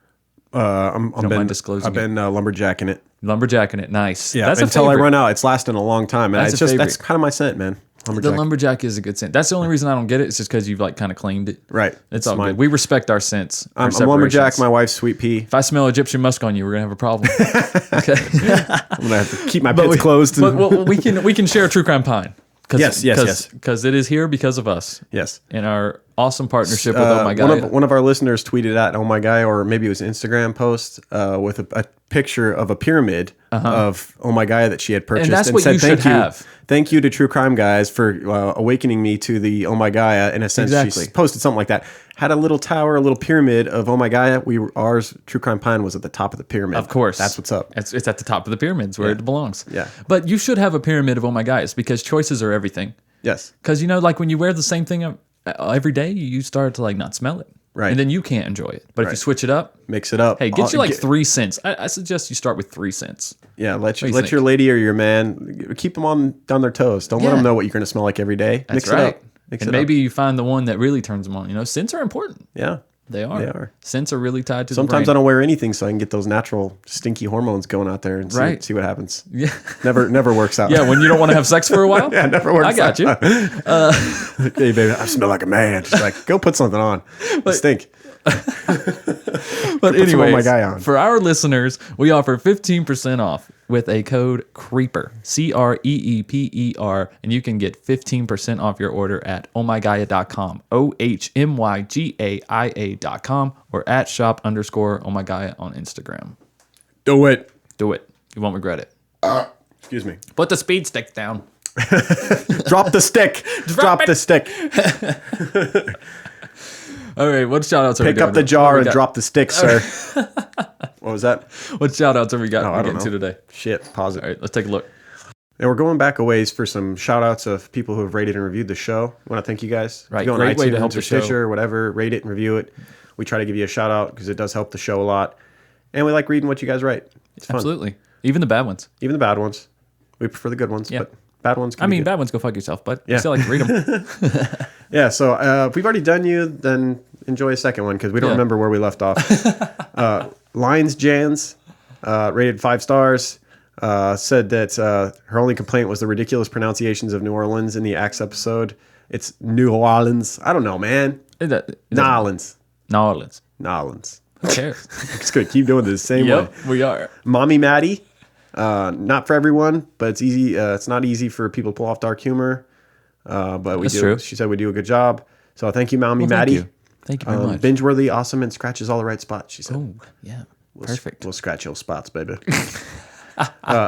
I'm Don't mind disclosing I've been lumberjacking it. Lumberjacking it. Nice. Yeah, That's a until I favorite. run out. It's lasting a long time, and That's it's a just favorite. that's kind of my scent, man. The Lumberjack. lumberjack is a good scent. That's the only reason I don't get it. It's just because you've like kind of claimed it. Right. It's It's all mine. good. We respect our scents. Our I'm lumberjack. separations. My wife's sweet pea. If I smell Egyptian musk on you, we're gonna have a problem. Okay. I'm gonna have to keep my pits closed. But well, we can share True Crime Pine. Yes. Because it is here because of us Yes. and our awesome partnership with Oh My Gaia. One of our listeners tweeted at Oh My Guy, or maybe it was an Instagram post with a picture of a pyramid of Oh My Guy that she had purchased, that's what you should have. Thank you to True Crime Guys for awakening me to the Oh My Gaia. In a sense, Exactly. she posted something like that. Had a little tower, a little pyramid of Oh My Gaia. Ours, True Crime Pine, was at the top of the pyramid. Of course. That's what's up. It's at the top of the pyramids where it belongs. Yeah. But you should have a pyramid of Oh My Gaias because choices are everything. Yes. Because, like when you wear the same thing every day, you start to like not smell it. Right. And then you can't enjoy it. But if you Right. switch it up, Mix it up. hey, get you like 3 cents. I suggest you start with 3 cents. Yeah, let do you your think? lady or your man keep them on their toes. Don't let Yeah. them know what you're going to smell like every day. That's Mix right. it up. Mix And it maybe up. you find the one that really turns them on. Scents are important. Yeah. They are. They are. Scents are really tied to Sometimes the I brain. don't wear anything so I can get those natural stinky hormones going out there and Right. see what happens. Yeah. Never works out. Yeah, when you don't want to have sex for a while. Yeah, it never works I got out. you. Hey, baby, I smell like a man. She's like, go put something on. You stink. But some Oh My anyways, Guy on. for our listeners, we offer 15% off with a code CREEPER, CREEPER, and you can get 15% off your order at ohmygaia.com, OHMYGAIA.com, or at shop_ohmygaia on Instagram. Do it. Do it. You won't regret it. Excuse me. Put the speed stick down. Drop the stick. Drop the stick. All right, what shout outs are we Pick doing? up the What jar we and got? drop the stick, sir. What was that? What shout outs are we got? I we don't getting to know. today? Shit. Pause it. All right, let's take a look. And we're going back a ways for some shout outs of people who have rated and reviewed the show. I want to thank you guys. Right, If you go on great way to iTunes help or the show. Stitcher or whatever, rate it and review it. We try to give you a shout out because it does help the show a lot. And we like reading what you guys write. It's fun. Absolutely. Even the bad ones. Even the bad ones. We prefer the good ones, Yeah. but bad ones can I be mean, good. bad ones, go fuck yourself, but Yeah. I still like to read them. Yeah, so if we've already done you, then enjoy a second one because we don't Yeah. remember where we left off. Lions Jans, rated 5 stars, said that her only complaint was the ridiculous pronunciations of New Orleans in the Axe episode. It's New Orleans. I don't know, man. Nolans. Nolans. Nolans. Who cares? Just gonna keep doing this the same way. Yep, we are. Mommy Maddie, not for everyone, but it's easy. It's not easy for people to pull off dark humor, but we That's do. true. She said we do a good job. So thank you, Mommy Maddie. Thank you very much. Binge-worthy, awesome, and scratches all the right spots. She said. Oh, yeah. Perfect. We'll scratch your spots, baby.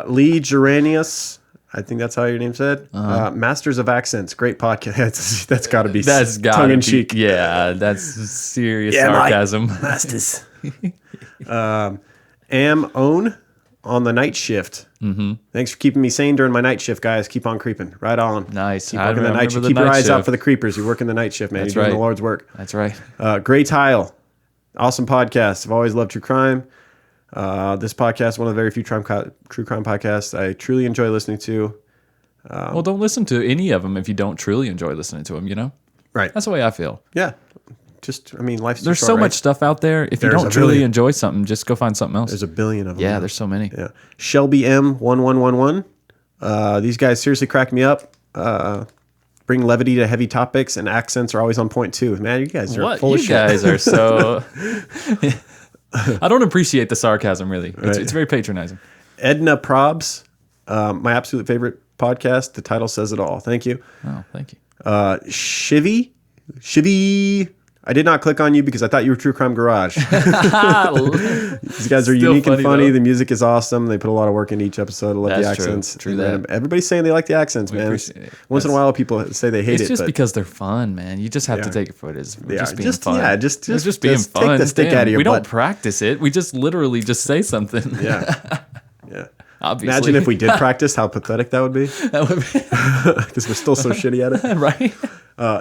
Lee Geranius, I think that's how your name said. Masters of Accents, great podcast. That's got to be That's got tongue in cheek. Yeah, that's serious Yeah, Mike. sarcasm. Masters. Am Own on the night shift. Mm-hmm. Thanks for keeping me sane during my night shift, guys. Keep on creeping. Right on. Nice. Keep I working the remember night shift. the Keep your night eyes out shift. for the creepers. You're working the night shift, man. That's You're doing right. the Lord's work. That's right. Gray Tile. Awesome podcast. I've always loved true crime. This podcast, one of the very few true crime podcasts I truly enjoy listening to. Well, don't listen to any of them if you don't truly enjoy listening to them, Right. That's the way I feel. Yeah. life's too There's short, so right? much stuff out there. If you There's don't a truly billion. enjoy something, just go find something else. There's a billion of them. Yeah, now. there's so many. Yeah. Shelby M1111. These guys seriously crack me up. Bring levity to heavy topics, and accents are always on point too. Man, you guys are full of shit. You guys are so... I don't appreciate the sarcasm, really. It's very patronizing. Edna Probs, my absolute favorite podcast. The title says it all. Thank you. Oh, thank you. Shivy. I did not click on you because I thought you were True Crime Garage. These guys are Still unique and funny. though. The music is awesome. They put a lot of work into each episode. I love the That's true. accents. True And that. everybody's saying they like the accents, man. appreciate it. Once in a while, people say they hate It's it. just but because they're fun, man. You just have to Yeah. take it for what it is. We're Yeah, just being just- fun. yeah, just It's being take fun. the stick Damn, out of your we butt. don't practice it. We just literally just say something. yeah. Yeah. Obviously. Imagine if we did practice, how pathetic that would be. That would be Because we're still so shitty at it. right.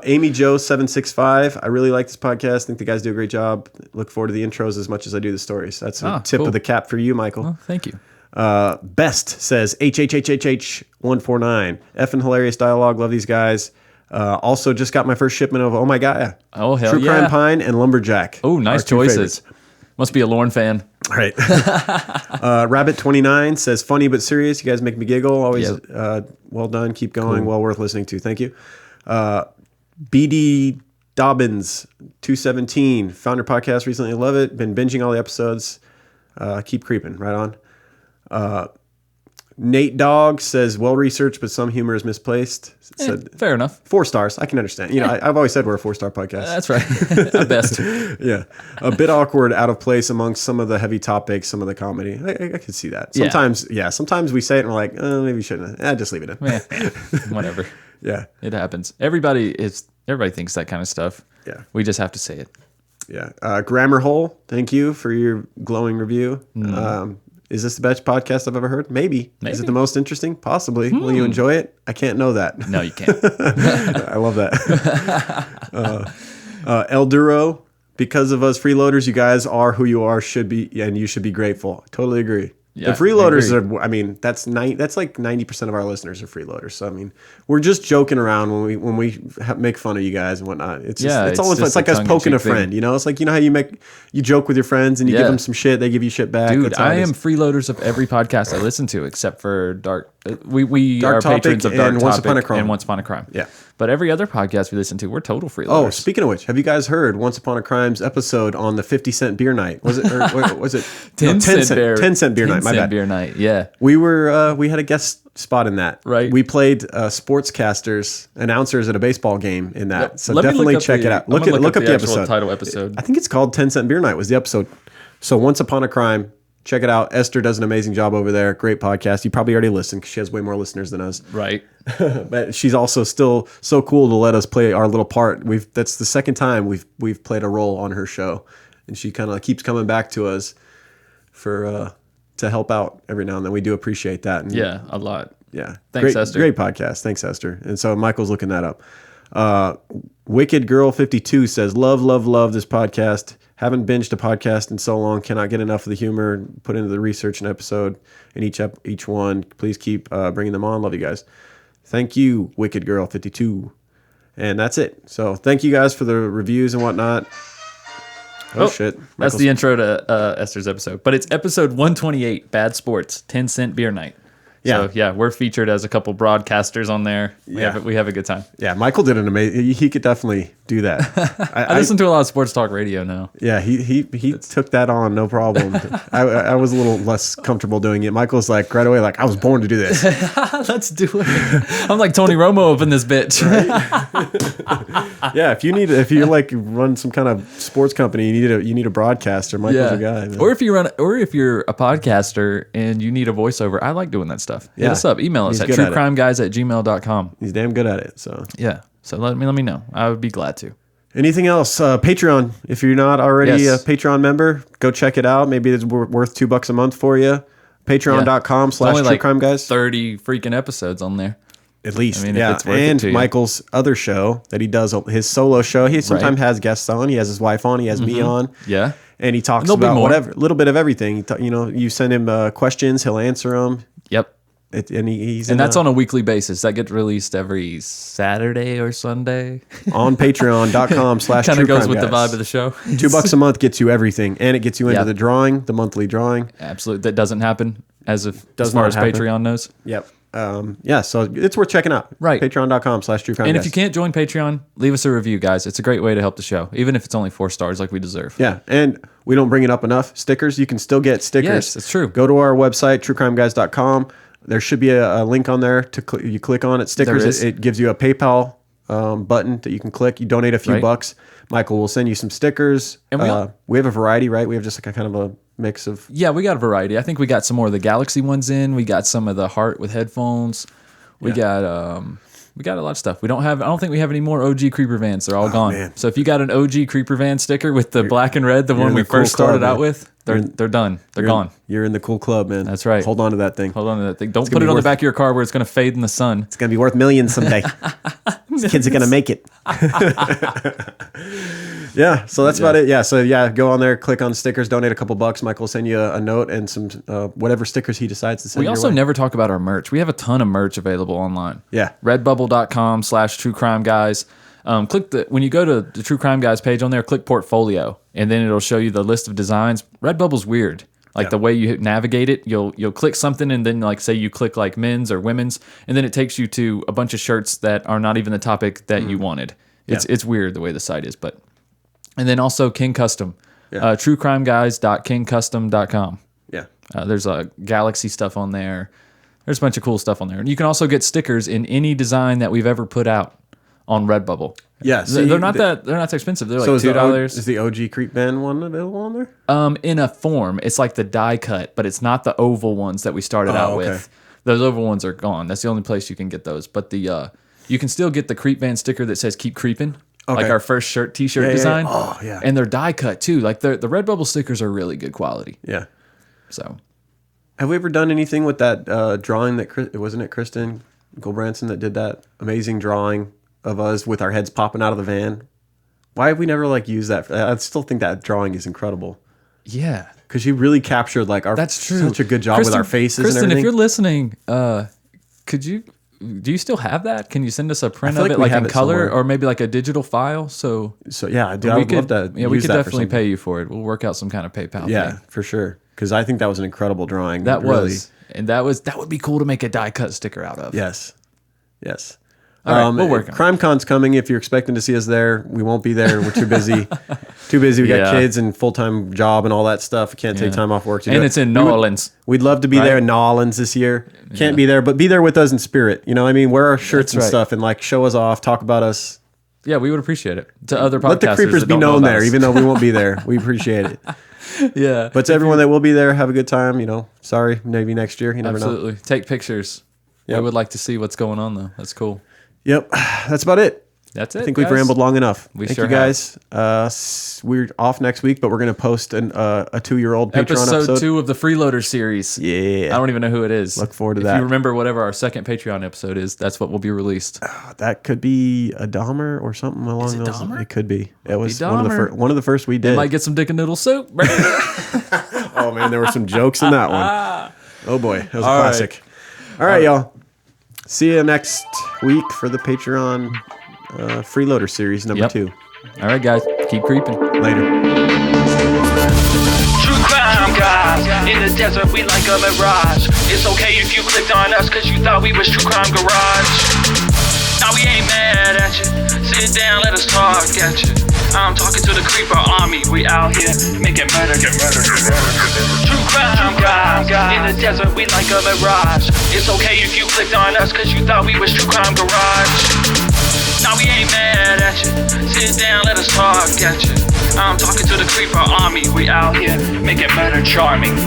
Amy Joe 765. I really like this podcast. think the guys do a great job. Look forward to the intros as much as I do the stories. That's a tip cool. of the cap for you, Michael. Well, thank you. Best says HHHHH149. Effing hilarious dialogue. Love these guys. Also just got my first shipment of Oh My God. Oh, hell True yeah. Crime Pine and Lumberjack. Oh, nice Our two choices. favorites. Must be a Lorne fan. Right. Rabbit29 says funny but serious. You guys make me giggle. Always well done. Keep going. Well worth listening to. Thank you. BD Dobbins 217 found your podcast recently. Love it. Been binging all the episodes. Keep creeping. Right on. Nate Dogg says well researched, but some humor is misplaced. Said Fair enough. 4 stars. I can understand. I've always said we're a 4-star podcast. That's right. At best. Yeah, a bit awkward, out of place amongst some of the heavy topics, some of the comedy. I could see that. Yeah. Sometimes we say it and we're like, maybe we shouldn't. Just leave it in. Whatever. Yeah, It happens. Everybody thinks that kind of stuff. Yeah. We just have to say it. yeah. Grammar Hole, thank you for your glowing review. Is this the best podcast I've ever heard? Maybe. Is it the most interesting? Possibly. Will you enjoy it? I can't know that. No, you can't. I love that. El Duro, because of us freeloaders, you guys are who you are, should be, and you should be grateful. Totally agree. Yeah, the freeloaders I agree. are, that's like 90% of our listeners are freeloaders. So, we're just joking around when we make fun of you guys and whatnot. It's just, it's all, it's like us poking a friend, It's like, how you joke with your friends and you give them some shit, they give you shit back. Dude, That's how I it am is. freeloaders of every podcast I listen to except for Dark. We Dark are Topic patrons of Dark and Topic Once Upon a Crime. and Once Upon a Crime. Yeah. But every other podcast we listen to, we're total freeloaders. Oh, speaking of which, have you guys heard Once Upon a Crime's episode on the 50-cent beer night? Was it? Or was it 10 cent beer night? My bad. Beer night. Yeah. We had a guest spot in that. Right. We played sportscasters, announcers at a baseball game in that. Yep. So Let me definitely look up check the- it out. I'm gonna Look up the actual episode. title episode. I think it's called 10 Cent Beer Night was the episode. So Once Upon a Crime, check it out. Esther does an amazing job over there. Great podcast. You probably already listened because she has way more listeners than us. Right. But she's also still so cool to let us play our little part. That's the second time we've played a role on her show, and she kind of keeps coming back to us for to help out every now and then. We do appreciate that. And Yeah, a lot. yeah. Thanks, great, Esther. Great podcast. Thanks, Esther. And so Michael's looking that up. Wicked Girl 52 says, love this podcast. Haven't binged a podcast in so long. Cannot get enough of the humor put into the research and episode in each one. Please keep bringing them on. Love you guys. Thank you, Wicked Girl 52. And that's it. So thank you guys for the reviews and whatnot. Oh shit. That's Michael's- the intro to Esther's episode. But it's episode 128, Bad Sports, 10 Cent Beer Night. Yeah. So, yeah, we're featured as a couple broadcasters on there. Yeah. We have a good time. Yeah, Michael did an amazing. He could definitely do that. I listen to a lot of sports talk radio now. Yeah, he took that on, no problem. I was a little less comfortable doing it. Michael's like right away, like I was born to do this. Let's do it. I'm like Tony Romo up in this bitch. Yeah, if you like run some kind of sports company, you need a broadcaster. Michael's your guy. Man. Or if you're a podcaster and you need a voiceover, I like doing that stuff. Yeah. Hit us up. Email us He's at good at it. truecrimeguys@gmail.com. He's damn good at it. So Yeah. So let me know. I would be glad to. anything else? Patreon. If you're not already Yes. a Patreon member, go check it out. Maybe it's worth $2 a month for you. Patreon.com/truecrimeguys. 30 freaking episodes on there. At least, I mean, if yeah. it's worth it And to you. Michael's other show that he does, his solo show. He sometimes has guests on. He has his wife on. He has me on. Yeah. And he talks There'll be about more. whatever, a little bit of everything. You send him questions, he'll answer them. Yep. He's And that's on a weekly basis. That gets released every Saturday or Sunday. on patreon.com/truecrimeguys. Kind of goes with the vibe of the show. $2 a month gets you everything, and it gets you into the monthly drawing. Absolutely. That doesn't happen as Does far not as happen. Patreon knows. Yep. So it's worth checking out. Right. Patreon.com/truecrimeguys. And if you can't join Patreon, leave us a review, guys. It's a great way to help the show, even if it's only 4 stars like we deserve. Yeah, and we don't bring it up enough. Stickers, you can still get stickers. Yes, it's true. Go to our website, truecrimeguys.com. There should be a link on there to you click on it. Stickers. There is. It gives you a PayPal button that you can click. You donate a few bucks. Michael will send you some stickers. And we have a variety, right? We have just like a kind of a mix of. Yeah, we got a variety. I think we got some more of the Galaxy ones in. We got some of the Heart with headphones. We got a lot of stuff. I don't think we have any more OG Creeper Vans. They're all gone. Man. So if you got an OG Creeper Van sticker with the black and red, the one we first started out with, they're done. They're gone. You're in the cool club, man. That's right. Hold on to that thing. Hold on to that thing. Don't put it on the back of your car where it's going to fade in the sun. It's going to be worth millions someday. These kids are going to make it. Yeah, so that's about it. Yeah, so go on there, click on stickers, donate a couple bucks. Michael will send you a note and some whatever stickers he decides to send. We also never talk about our merch. We have a ton of merch available online. Yeah. Redbubble.com/truecrimeguys. When you go to the True Crime Guys page on there, click portfolio, and then it'll show you the list of designs. Redbubble's weird. Like the way you navigate it, you'll click something, and then like say you click like men's or women's, and then it takes you to a bunch of shirts that are not even the topic that you wanted. It's weird the way the site is, but. And then also King Custom, truecrimeguys.kingcustom.com. Yeah. There's Galaxy stuff on there. There's a bunch of cool stuff on there. And you can also get stickers in any design that we've ever put out on Redbubble. Yeah. They're not that expensive. They're like $2. Is the OG Creep Band one available on there? In a form. It's like the die cut, but it's not the oval ones that we started out with. Those oval ones are gone. That's the only place you can get those. But you can still get the Creep Band sticker that says "Keep Creeping." Like our first t-shirt design. Yeah. Oh, yeah. And they're die cut too. Like the Redbubble stickers are really good quality. Yeah. So, have we ever done anything with that drawing that wasn't it Kristen Gulbranson that did that amazing drawing of us with our heads popping out of the van? Why have we never used that? I still think that drawing is incredible. Yeah. Because she really captured That's true. such a good job with our faces Kristen, and everything. if you're listening, do you still have that? Can you send us a print of it, like in color, somewhere. or maybe like a digital file? So yeah, I would love to. Yeah, we use could that for definitely something. pay you for it. We'll work out some kind of PayPal. Yeah, thing. for sure. Because I think that was an incredible drawing. That really. was, and that would be cool to make a die cut sticker out of. Yes. All right, we'll work on it. CrimeCon's coming. If you're expecting to see us there, we won't be there. We're too busy. We got kids and full-time job and all that stuff. We can't take time off work to do And it. it's in New Orleans. We'd love to be there in New Orleans this year. Can't be there, but be there with us in spirit. You know what I mean? Wear our shirts That's and right. stuff and show us off, talk about us. Yeah, we would appreciate it. To other podcasters, Let the creepers that be don't know known about there, us. even though we won't be there. We appreciate it. Yeah. But to everyone that will be there, have a good time. Sorry, maybe next year. You never know. Absolutely. Take pictures. Yep. I would like to see what's going on, though. That's cool. Yep, that's about it. That's it. I think we've guys. rambled long enough. We Thank sure you guys. We're off next week, but we're going to post a 2-year-old Patreon episode. 2 of the Freeloader series. Yeah. I don't even know who it is. Look forward to if that. If you remember whatever our second Patreon episode is, that's what will be released. That could be a Dahmer or something along those lines. It could be. It was one of the first we did. Might get some dick and noodle soup. Oh, man, there were some jokes in that one. Oh, boy. That was a classic. All right, y'all. See you next week for the Patreon Freeloader series number 2. All right, guys. Keep creeping. Later. True crime guys, in the desert we like a mirage. It's okay if you clicked on us cause you thought we was True Crime Garage. Now we ain't mad at you, sit down, let us talk at you. I'm talking to the creeper army, we out here making murder, get murder. True crime guys, in the desert we like a mirage. It's okay if you clicked on us cause you thought we was True Crime Garage. Now we ain't mad at you, sit down, let us talk at you. I'm talking to the creeper army, we out here making murder charming.